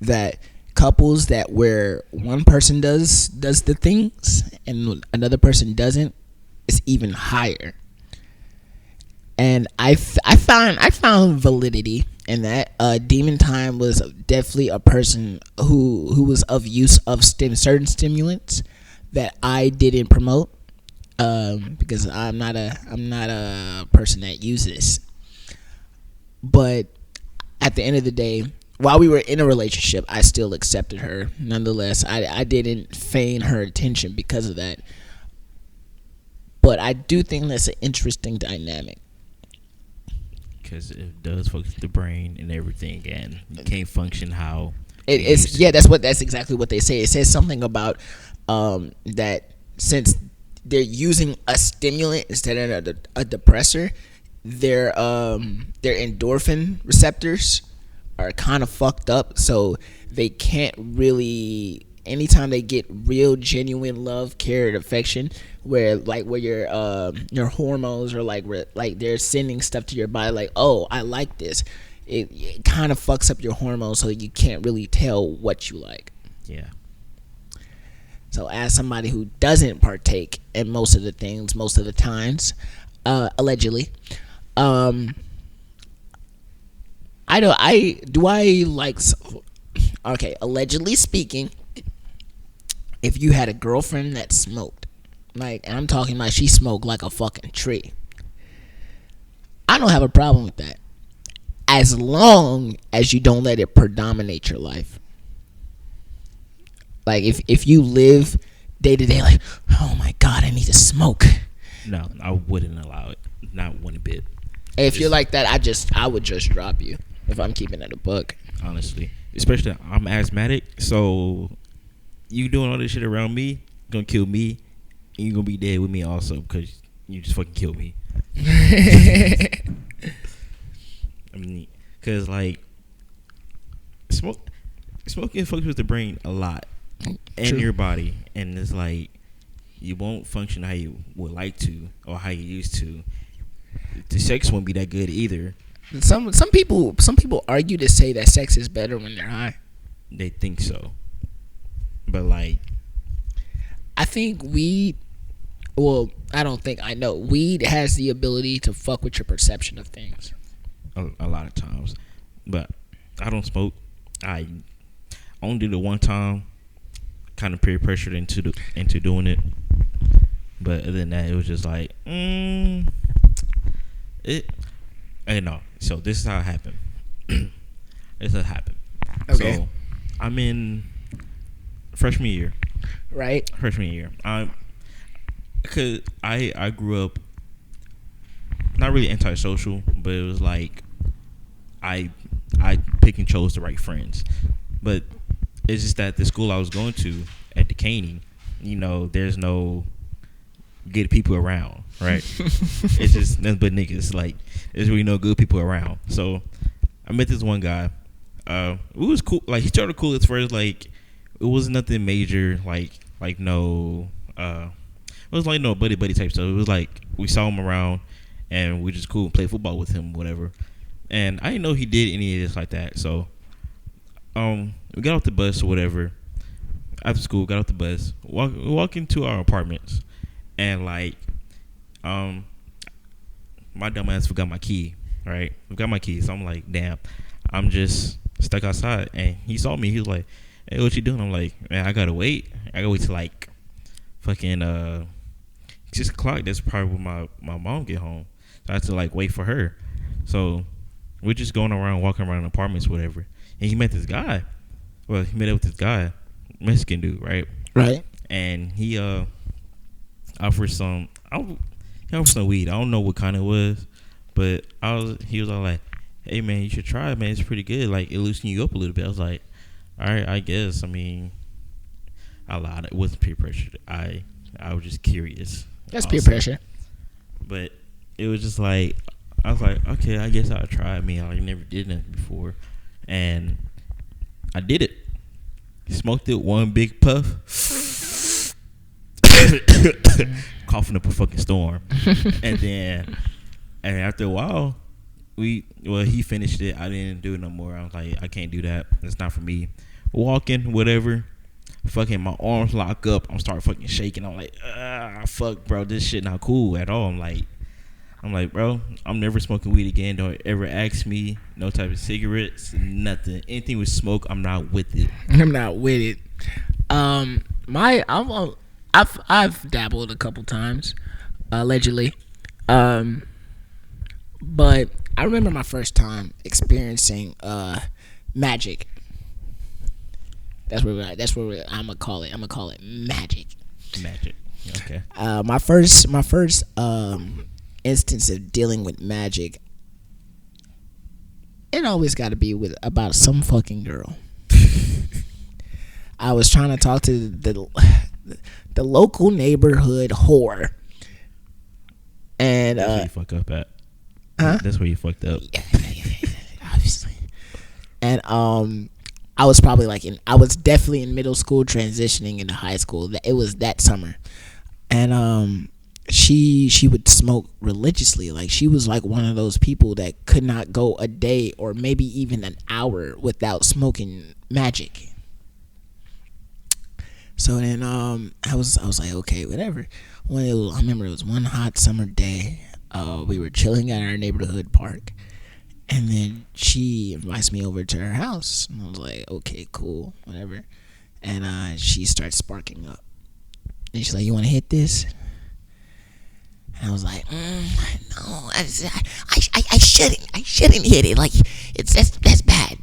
that couples that where one person does the things and another person doesn't, is even higher. And I found validity in that. Demon Time was definitely a person who was of use of certain stimulants that I didn't promote, because I'm not a person that uses. But at the end of the day, while we were in a relationship, I still accepted her. Nonetheless, I didn't feign her attention because of that. But I do think that's an interesting dynamic. Because it does focus the brain and everything, and you can't function how it is. Yeah, that's exactly what they say. It says something about that since they're using a stimulant instead of a depressor, their endorphin receptors are kind of fucked up, so they can't really. Anytime they get real, genuine love, care, and affection, where your hormones are like they're sending stuff to your body, like, oh, I like this. It kind of fucks up your hormones, so you can't really tell what you like. Yeah. So, as somebody who doesn't partake in most of the things, most of the times, allegedly, I like. Okay, allegedly speaking. If you had a girlfriend that smoked, and I'm talking about she smoked like a fucking tree, I don't have a problem with that, as long as you don't let it predominate your life. Like if you live day to day, like, oh my god, I need to smoke. No, I wouldn't allow it, not one bit. If you're like that, I would just drop you if I'm keeping it a book. Honestly, especially I'm asthmatic, so you doing all this shit around me gonna kill me, and you gonna be dead with me also because you just fucking killed me. I mean, because like smoking fucks with the brain a lot and True. your body, and it's like you won't function how you would like to or how you used to. The sex won't be that good either. Some people argue to say that sex is better when they're high. They think so, but like, I think weed. Well, I don't think I know. Weed has the ability to fuck with your perception of things. a lot of times, but I don't smoke. I only did it one time, kind of peer pressured into doing it. But other than that, it was just like, I know. So this is how it happened. This is how it happened. Okay. So I'm in freshman year. Right. Freshman year. Because I grew up not really antisocial, but it was like I picked and chose the right friends. But it's just that the school I was going to at Decaney, there's no good people around, right? It's just nothing but niggas. Like, there's really no good people around. So I met this one guy. It was cool. Like he started cool at first. Like it was nothing major. Like no. It was like no buddy type stuff. It was like we saw him around, and we just cool and play football with him, whatever. And I didn't know he did any of this like that. So, we got off the bus or whatever. After school, got off the bus, walk into our apartments, and like, my dumb ass forgot my key. Right, forgot my key. So I'm like, damn, I'm just stuck outside. And he saw me. He was like, "Hey, what you doing?" I'm like, "Man, I gotta wait. I gotta wait till like, fucking 6 o'clock. That's probably when my mom get home. So I have to like wait for her." So we're just going around, walking around apartments, whatever. And he met this guy. Well, he met up with this guy, Mexican dude, right? Right. And he offered some weed. I don't know what kind it was, but he was all like, "Hey man, you should try it, man. It's pretty good. Like it loosens you up a little bit." I was like, "All right, I guess." I mean, I lied. It wasn't peer pressure. I was just curious. That's peer pressure. But it was just like, I was like, okay, I guess I'll try. I mean, I never did it before. And I did it. Smoked it one big puff. Coughing up a fucking storm. And after a while, he finished it. I didn't do it no more. I was like, I can't do that. It's not for me. Walking, whatever. Fucking my arms lock up. I'm start fucking shaking. I'm like, fuck, bro, this shit not cool at all. I'm like, bro, I'm never smoking weed again. Don't ever ask me. No type of cigarettes, nothing. Anything with smoke, I'm not with it. I'm not with it. I've dabbled a couple times, allegedly. But I remember my first time experiencing magic. That's where I'm gonna call it magic. Magic. Okay. My first instance of dealing with magic, it always got to be about some fucking girl. I was trying to talk to the local neighborhood whore, and that's where you fuck up at. Huh? That's where you fucked up. Yeah, obviously. And I was definitely in middle school, transitioning into high school. It was that summer, and she would smoke religiously. Like she was like one of those people that could not go a day or maybe even an hour without smoking magic. So then I was like, okay, whatever. I remember it was one hot summer day. We were chilling at our neighborhood park, and then she invites me over to her house, and I was like, okay, cool, whatever. And she starts sparking up, and she's like, "You want to hit this?" And I was like, "No, I shouldn't hit it. Like that's bad."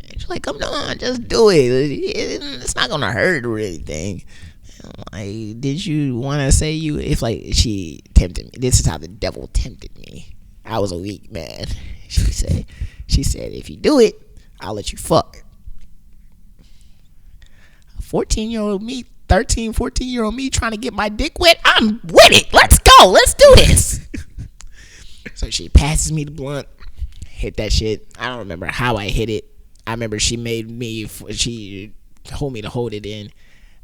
And she's like, "Come on, just do it. It's not gonna hurt or anything." And I'm like, "Did you want to say you?" If like she tempted me. This is how the devil tempted me. I was a weak man. She said, "If you do it, I'll let you fuck." 14-year-old me, 13, 14-year-old me trying to get my dick wet. I'm with it. Let's go. Let's do this. So she passes me the blunt. Hit that shit. I don't remember how I hit it. I remember she told me to hold it in.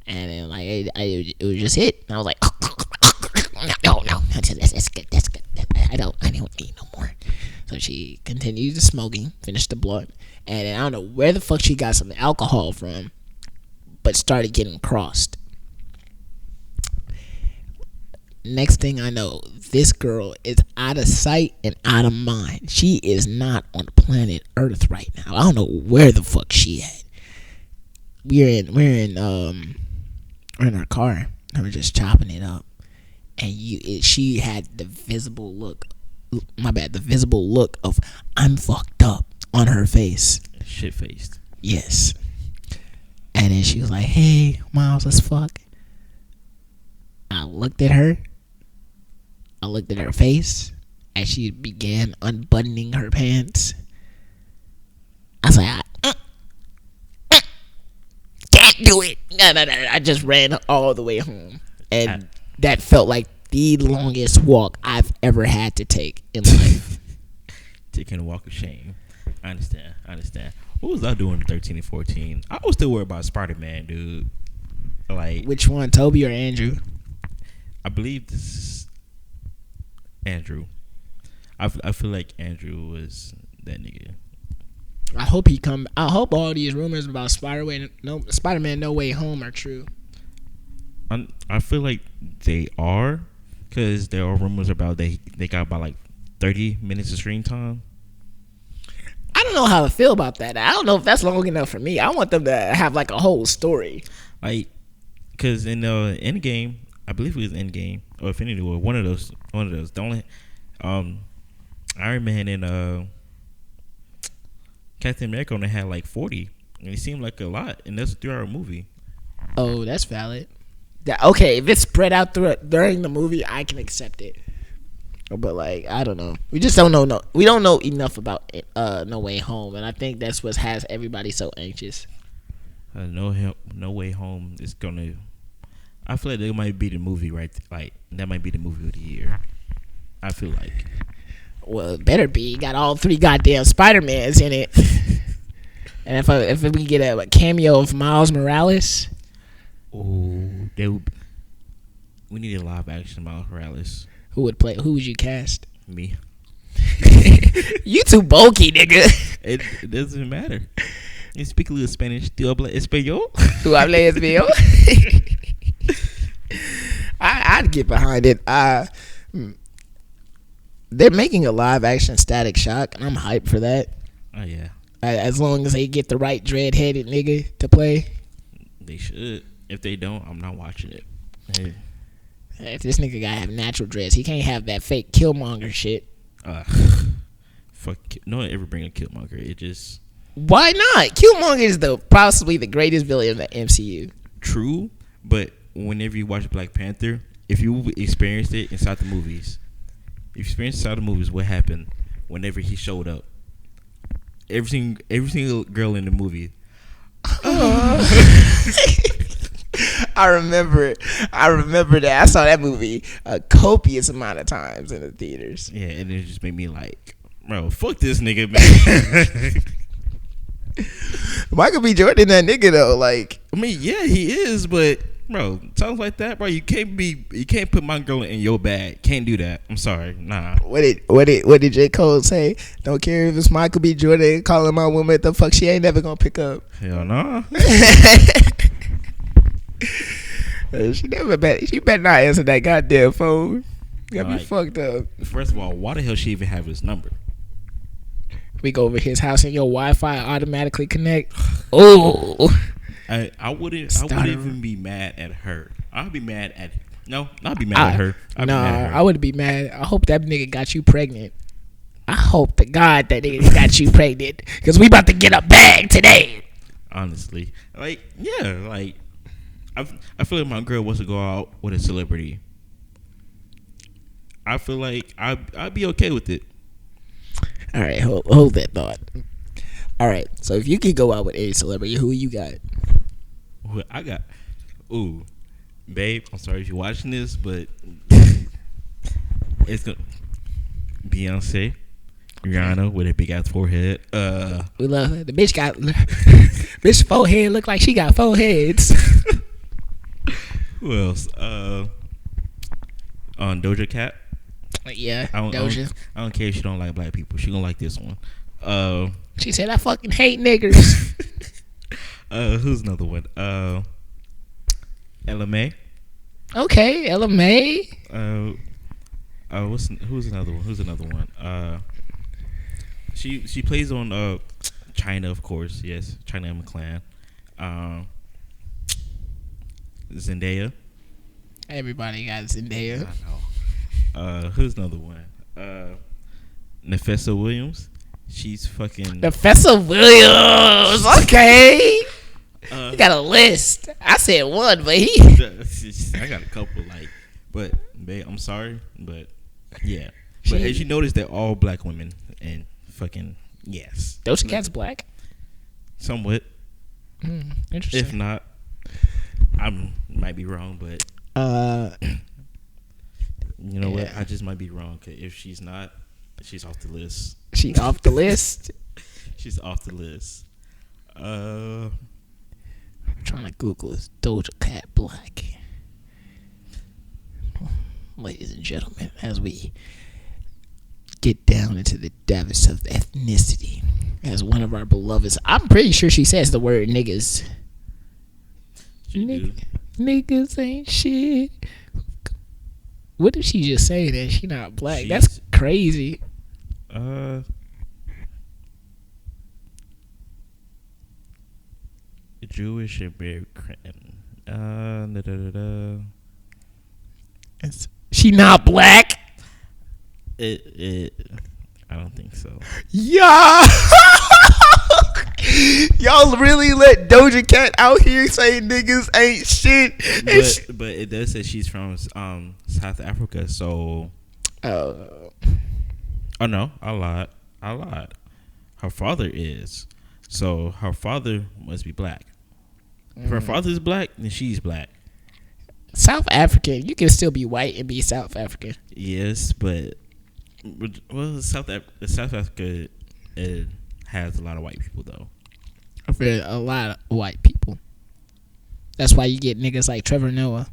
And then like it was just hit. And I was like, no, that's good. I don't need no more. So she continued smoking, finished the blunt, and then I don't know where the fuck she got some alcohol from, but started getting crossed. Next thing I know, this girl is out of sight and out of mind. She is not on planet Earth right now. I don't know where the fuck she at. We're in our car and we're just chopping it up, and she had the visible look of I'm fucked up on her face. Shit faced. Yes. And then she was like, "Hey, Miles, let's fuck." I looked at her face as she began unbuttoning her pants. I was like, can't do it. No. I just ran all the way home. And that felt like the longest walk I've ever had to take in life. Taking a walk of shame. I understand. What was I doing in 13 and 14? I was still worried about SpiderMan, dude. Like, which one, Toby or Andrew? I believe this is Andrew. I feel like Andrew was that nigga. I hope he come. I hope all these rumors about Spider-Man No Way Home are true. I feel like they are, because there are rumors about they got about like 30 minutes of screen time. I don't know how to feel about that. I don't know if that's long enough for me. I want them to have like a whole story. Like, because in Endgame, I believe it was Endgame or Infinity War, one of those. The only Iron Man and Captain America only had like 40, and it seemed like a lot, and that's a 3-hour movie. Oh, that's valid. Okay, if it's spread out during the movie, I can accept it. But like, I don't know. We just don't know. No, we don't know enough about No Way Home, and I think that's what has everybody so anxious. No Way Home is gonna. I feel like that might be the movie, right? Like, that might be the movie of the year. I feel like. Well, it better be. Got all 3 goddamn Spider-Mans in it. And if we get a cameo of Miles Morales. Oh, we need a live action Miles Morales. Who would play? Who would you cast? Me. You too bulky, nigga. It doesn't matter. You speak a little Spanish. ¿Tú hablas español? ¿Tú hablas español? I'd get behind it. They're making a live action Static Shock, and I'm hyped for that. Oh yeah. As long as they get the right dread-headed nigga to play. They should. If they don't, I'm not watching it. Hey. If this nigga gotta have natural dreads, he can't have that fake Killmonger shit. Fuck. No one ever bring a Killmonger. It just. Why not? Killmonger is possibly the greatest villain in the MCU. True, but whenever you watch Black Panther, if you experienced it inside the movies, what happened whenever he showed up? Every single girl in the movie. I remember that. I saw that movie a copious amount of times in the theaters. Yeah, and it just made me like, bro, fuck this nigga, man. Michael B. Jordan, that nigga though, like, I mean, yeah, he is, but bro, sounds like that, bro. You can't put my girl in your bag. Can't do that. I'm sorry, nah. What did J. Cole say? Don't care if it's Michael B. Jordan calling my woman the fuck she ain't never gonna pick up. Hell no. She better not answer that goddamn phone. Got me fucked up. First of all, why the hell she even have his number? We go over his house and your Wi-Fi automatically connect. Oh, I wouldn't even be mad at her. I'd be mad at her. I wouldn't be mad. I hope that nigga got you pregnant. I hope to God that nigga got you pregnant, because we about to get a bag today. Honestly, like, yeah, like, I feel like my girl wants to go out with a celebrity. I feel like I'd be okay with it. All right, hold that thought. All right, so if you could go out with a celebrity, who you got? Well, I got, babe, I'm sorry if you're watching this, but it's gonna Beyonce, Rihanna with a big ass forehead. We love her. The bitch got bitch forehead look like she got 4 heads. Who else? On Doja Cat. Yeah, Doja. I don't care if she don't like black people. She gonna like this one. She said I fucking hate niggers. Who's another one? Ella May. Okay, Ella May. Who's another one? She plays on China, of course. Yes, China and McClan. Zendaya. Everybody got Zendaya. I know. Who's another one? Nefessa Williams. She's fucking Nefessa Williams. Okay. You got a list. I said one, but I got a couple, like, but babe, I'm sorry, but yeah. But as you notice, they're all black women, and fucking yes. Doja Cat's black? Somewhat. Interesting. If not, I might be wrong, but you know what? I just might be wrong. 'Cause if she's not, she's off the list. She off the list. She's off the list. I'm trying to Google is Doja Cat black. Ladies and gentlemen, as we get down into the depths of ethnicity, as one of our beloveds, I'm pretty sure she says the word niggas. Niggas ain't shit. What did she just say that she not black? That's crazy. Jewish American. She not black? I don't think so. Yeah. Y'all really let Doja Cat out here say niggas ain't shit. But it does say she's from South Africa, so oh no, I lied. Her father is. So her father must be black. If her father's black, then she's black. South African, you can still be white and be South African. Yes, but South Africa has a lot of white people though. A lot of white people. That's why you get niggas like Trevor Noah.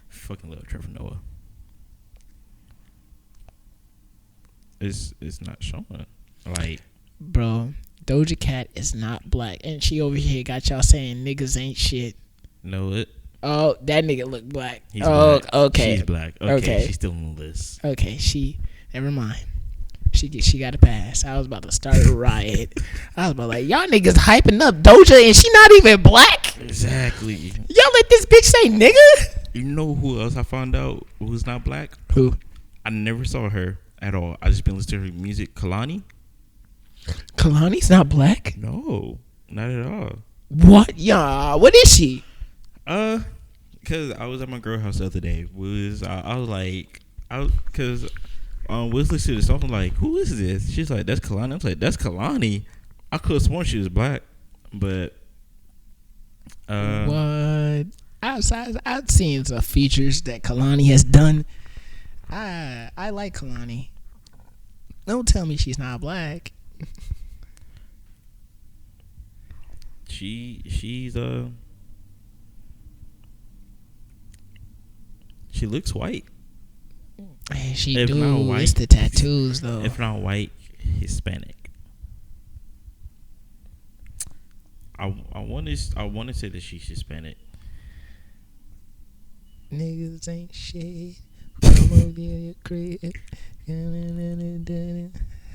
Fucking love Trevor Noah. It's not showing. Like, bro, Doja Cat is not black, and she over here got y'all saying niggas ain't shit. Know it. Oh, that nigga look black. He's black. Okay. She's black. Okay. She's still on the list. Okay, never mind. She got a pass. I was about to start a riot. I was about like, y'all niggas hyping up Doja and she not even black? Exactly. Y'all let this bitch say nigga? You know who else I found out who's not black? Who? I never saw her at all. I just been listening to her music. Kalani? Kalani's not black? No, not at all. What? Yeah, what is she? Cause I was at my girl house the other day. We was listening to the song. I'm like, who is this? She's like, that's Kalani. I was like, that's Kalani. I could have sworn she was black, but what? I've seen some features that Kalani has done. I like Kalani. Don't tell me she's not black. She's she looks white. She if do. White, it's the tattoos though. If not white, Hispanic. I want to say that she's Hispanic. Niggas ain't shit. Come over your crib.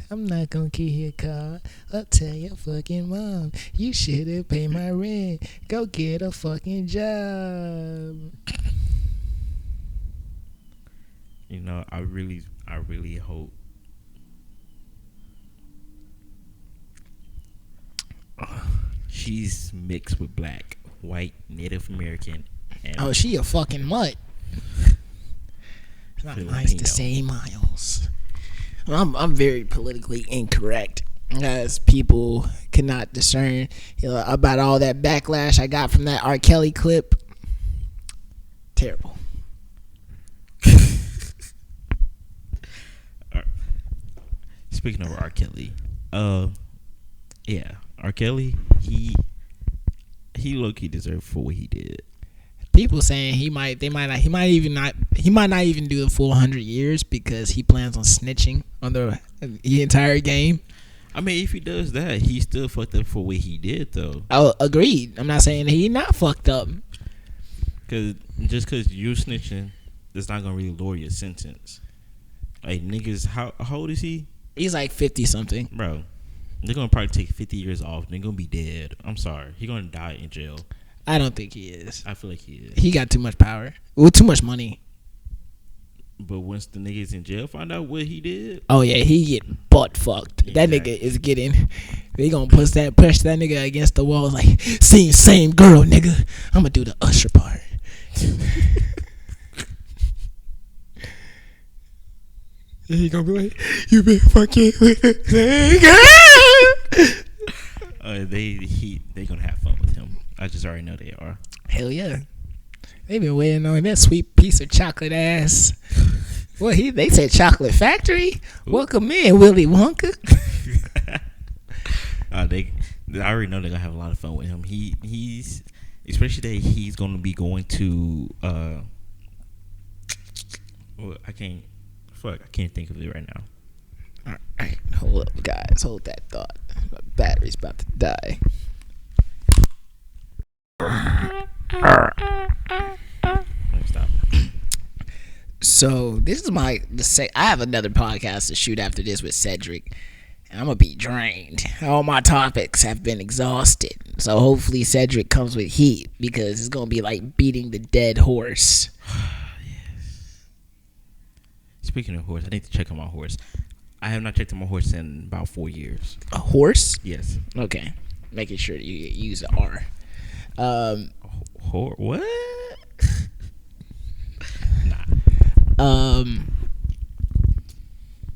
I'm not gonna kill your car. I'll tell your fucking mom. You should've paid my rent. Go get a fucking job. You know, I really hope. She's mixed with black, white, Native American. And she a fucking mutt. It's not Filipino. Nice to say, Miles. I'm very politically incorrect, as people cannot discern about all that backlash I got from that R. Kelly clip. Terrible. Speaking of R. Kelly, yeah, R. Kelly, he low-key deserved for what he did. People saying he might not even do the full 100 years because he plans on snitching on the entire game. I mean, if he does that, he still fucked up for what he did, though. Oh, agreed. I'm not saying he not fucked up. Cause you snitching, that's not gonna really lower your sentence. Like niggas, how old is he? He's like 50 something, bro. They're gonna probably take 50 years off. They're gonna be dead. I'm sorry, he's gonna die in jail. I don't think he is. I feel like he is. He got too much power. Well, too much money. But once the niggas in jail find out what he did, oh yeah, he get butt fucked. Exactly. That nigga is getting. They gonna push that nigga against the wall. Like, same girl, nigga. I'm gonna do the Usher part. He gonna be like, you been fucking with the same girl. They gonna have fun with him. I just already know they are. Hell yeah. They been waiting on that sweet piece of chocolate ass. Well, they said Chocolate Factory. Ooh. Welcome in, Willy Wonka. I already know they're gonna have a lot of fun with him. He's especially that he's gonna be going to. I can't think of it right now. All right, hold up, guys. Hold that thought. My battery's about to die. Stop. So this is I have another podcast to shoot after this with Cedric. And I'm gonna be drained. All my topics have been exhausted. So hopefully Cedric comes with heat because it's gonna be like beating the dead horse. Yes. Speaking of horse, I need to check on my horse. I have not checked on my horse in about 4 years. A horse? Yes. Okay. Making sure you use the R. What?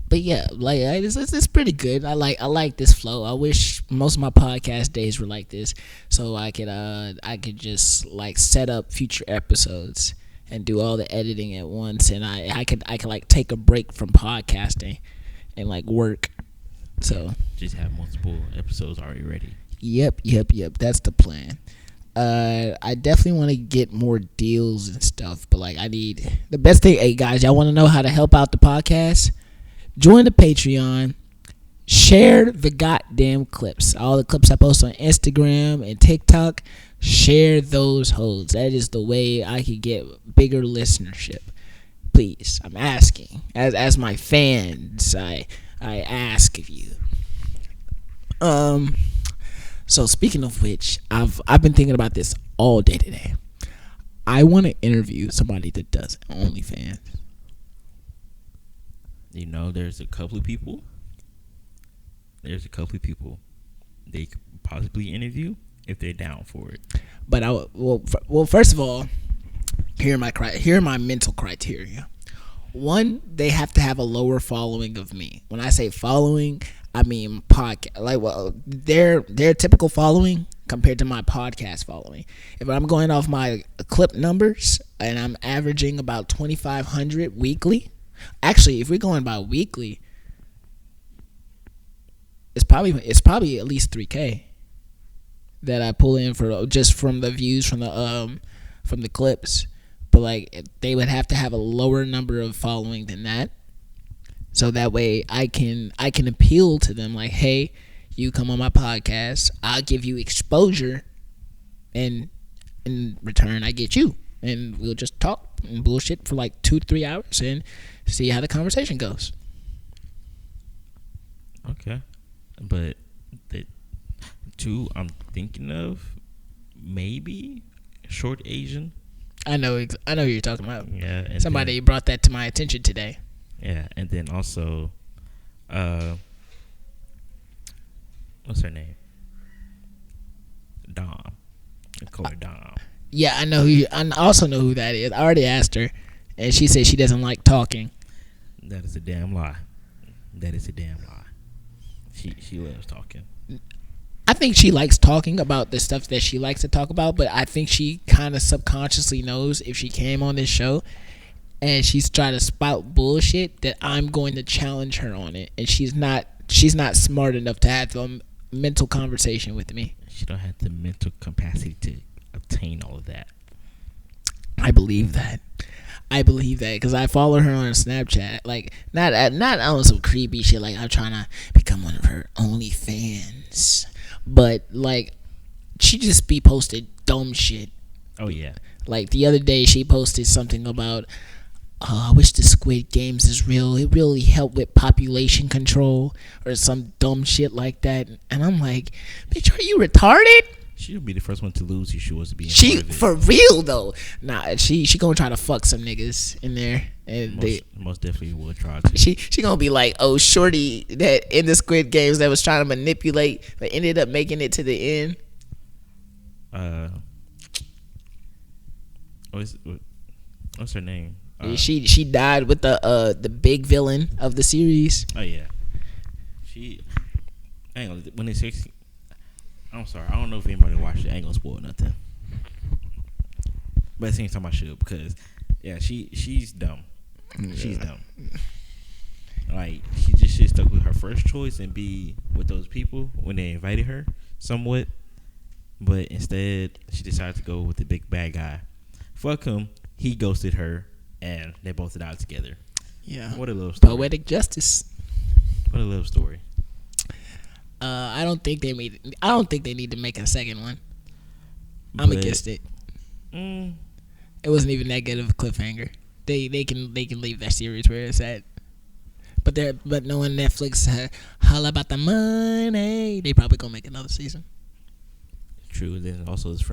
But yeah, like it's pretty good. I like this flow. I wish most of my podcast days were like this, so I could just like set up future episodes and do all the editing at once, and I could like take a break from podcasting and like work. So just have multiple episodes already ready. Yep. That's the plan. I definitely want to get more deals and stuff, but like I need the best thing. Hey guys, y'all want to know how to help out the podcast? Join the Patreon. Share the goddamn clips. All the clips I post on Instagram and TikTok. Share those hoes. That is the way I could get bigger listenership. Please, I'm asking. As my fans, I ask of you. So speaking of which, I've been thinking about this all day today. I want to interview somebody that does OnlyFans. You know, there's a couple of people they could possibly interview if they're down for it. But first of all, here are my mental criteria. One, they have to have a lower following of me. When I say following, I mean podcast. Like, well, their typical following compared to my podcast following. If I'm going off my clip numbers and I'm averaging about 2,500 weekly. Actually, if we're going by weekly, it's probably at least 3K that I pull in for just from the views from the clips. But like they would have to have a lower number of following than that, so that way I can appeal to them like, hey, you come on my podcast, I'll give you exposure, and in return I get you, and we'll just talk and bullshit for like 2-3 hours and see how the conversation goes. Okay, but the two I'm thinking of, maybe short Asian. I know who you're talking about. Yeah, and somebody brought that to my attention today. Yeah, and then also, what's her name? Dom. I call her Dom. Yeah, I know who. I also know who that is. I already asked her, and she said she doesn't like talking. That is a damn lie. She loves talking. I think she likes talking about the stuff that she likes to talk about, but I think she kind of subconsciously knows if she came on this show and she's trying to spout bullshit that I'm going to challenge her on it, and she's not smart enough to have the mental conversation with me. She don't have the mental capacity to obtain all of that. I believe that because I follow her on Snapchat. Like not on some creepy shit. Like I'm trying to become one of her OnlyFans, but like she just be posted dumb shit. Oh yeah. Like the other day she posted something about, I wish the Squid Games is real. It really helped with population control or some dumb shit like that. And I'm like, bitch, are you retarded? She'll be the first one to lose if she was to be in She part of it. for real though. Nah, she gonna try to fuck some niggas in there, and most definitely will try to. She gonna be like, oh, shorty that in the Squid Games that was trying to manipulate but ended up making it to the end. What's her name? She died with the big villain of the series. Oh yeah. When they say, I'm sorry, I don't know if anybody watched it. I ain't gonna spoil nothing. But at the same time I should, because yeah, she's dumb. She's dumb. Like she's stuck with her first choice and be with those people when they invited her, somewhat. But instead, she decided to go with the big bad guy. Fuck him. He ghosted her, and they both died together. Yeah. What a love story. Poetic justice. What a love story. I don't think they need to make a second one. I'm against it. It wasn't even that good of a cliffhanger. They can leave that series where it's at. But knowing Netflix holla about the money, they probably gonna make another season. True. Then also it's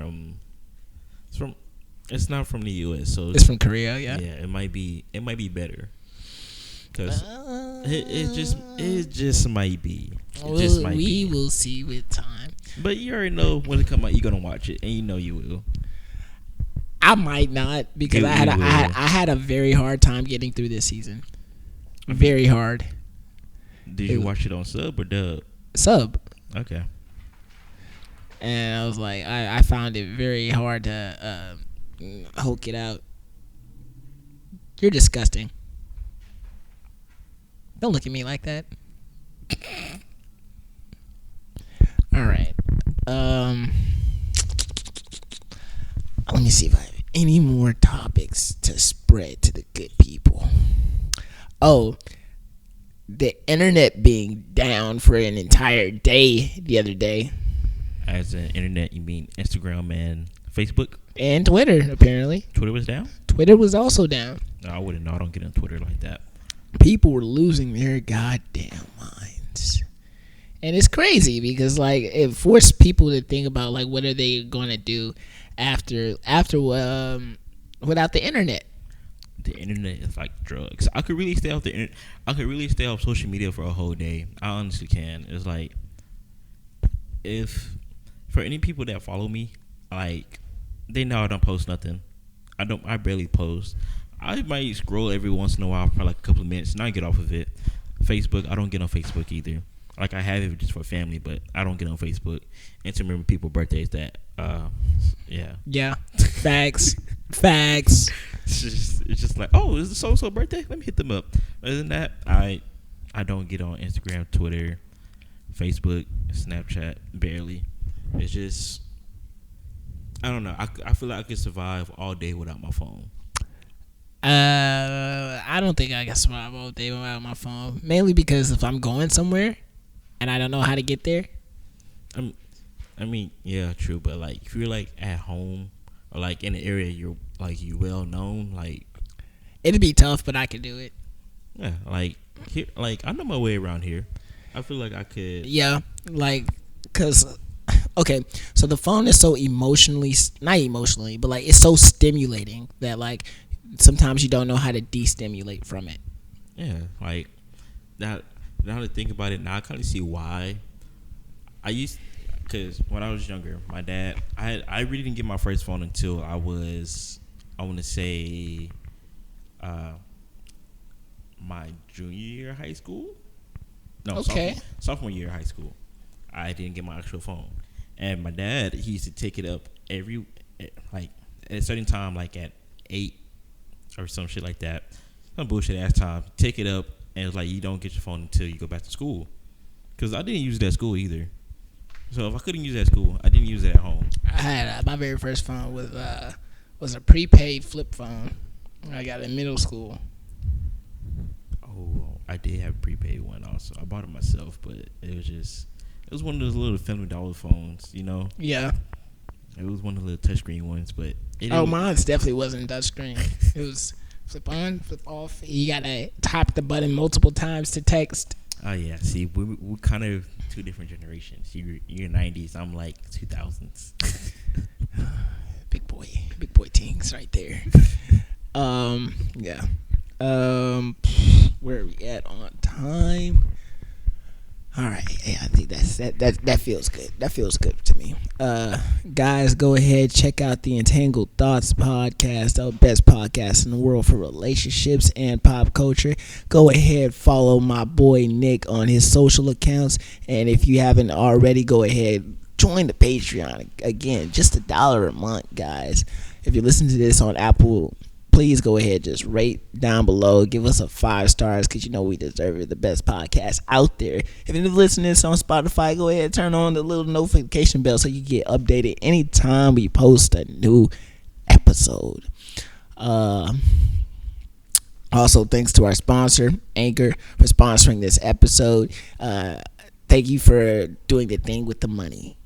not from the U.S. So it's from Korea. Yeah. Yeah. It might be better. Cause it just might be. We will see with time. But you already know when it come out, you're gonna watch it, and you know you will. I might not because I had a very hard time getting through this season. Very hard. Did you watch it on sub or dub? Sub. Okay. And I was like, I found it very hard to hulk it out. You're disgusting. Don't look at me like that. All right. Let me see if I have any more topics to spread to the good people. Oh, the internet being down for an entire day the other day. As an internet, you mean Instagram and Facebook? And Twitter, apparently. Twitter was down? Twitter was also down. No, I wouldn't know. I don't get on Twitter like that. People were losing their goddamn minds. And it's crazy because, like, it forced people to think about, like, what are they going to do after without the internet. The internet is like drugs. I could really stay off the internet. I could really stay off social media for a whole day. I honestly can. It's like, if for any people that follow me, like, they know I don't post nothing. I barely post. I might scroll every once in a while for like a couple of minutes and I get off of it. Facebook, I don't get on Facebook either. Like, I have it just for family, but I don't get on Facebook. And to remember people's birthdays that, yeah. Yeah. Facts. Facts. It's just like, oh, is it so-and-so birthday? Let me hit them up. Other than that, I don't get on Instagram, Twitter, Facebook, Snapchat, barely. It's just, I don't know. I feel like I could survive all day without my phone. I don't think I can survive all day without my phone. Mainly because if I'm going somewhere and I don't know how to get there. I mean, yeah, true. But like, if you're like at home or like in an area you well known, like, it'd be tough, but I could do it. Yeah, like here, like I know my way around here. I feel like I could. Yeah, like, cause okay, so the phone is so not emotionally, but like it's so stimulating that like sometimes you don't know how to de-stimulate from it. Yeah, like now to think about it, now I kind of see why. Because when I was younger, my dad, I really didn't get my first phone until I want to say, my junior year of high school. No, okay. sophomore year of high school. I didn't get my actual phone, and my dad, he used to take it up like at a certain time, like at 8 or some shit like that, some bullshit ass time. Take it up, and it was like, you don't get your phone until you go back to school, because I didn't use it at school either. So if I couldn't use it at school, I didn't use it at home. I had my very first phone was a prepaid flip phone. I got it in middle school. Oh, I did have a prepaid one also. I bought it myself, but it was one of those little $family phones, you know? Yeah. It was one of the little touchscreen ones, but mine definitely wasn't touchscreen. It was flip on, flip off. You gotta tap the button multiple times to text. Oh yeah, see, we're kind of two different generations. You're 90s. I'm like 2000s. Big boy things right there. Yeah. Where are we at on time? All right. Yeah, I think that feels good. That feels good to me. Guys, go ahead, check out the Entangled Thots podcast, the best podcast in the world for relationships and pop culture. Go ahead, follow my boy Nick on his social accounts, and if you haven't already, go ahead, join the Patreon. Again, just $1 a month, guys. If you listen to this on Apple please go ahead, just rate down below, give us a 5 stars, because you know we deserve it. The best podcast out there. If you're listening to this on Spotify, go ahead, turn on the little notification bell so you get updated anytime we post a new episode. Also, thanks to our sponsor, Anchor, for sponsoring this episode. Thank you for doing the thing with the money.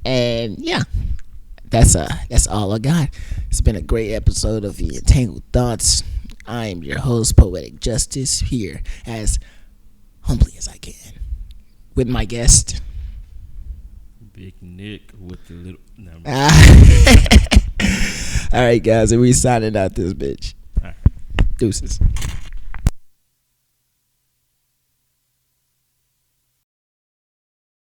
And yeah, that's all I got. It's been a great episode of the Entangled Thots. I am your host, Poetic Justice, here as humbly as I can with my guest, Big Nick with the little. No, all right, guys, and we signing out this bitch. all right. Deuces.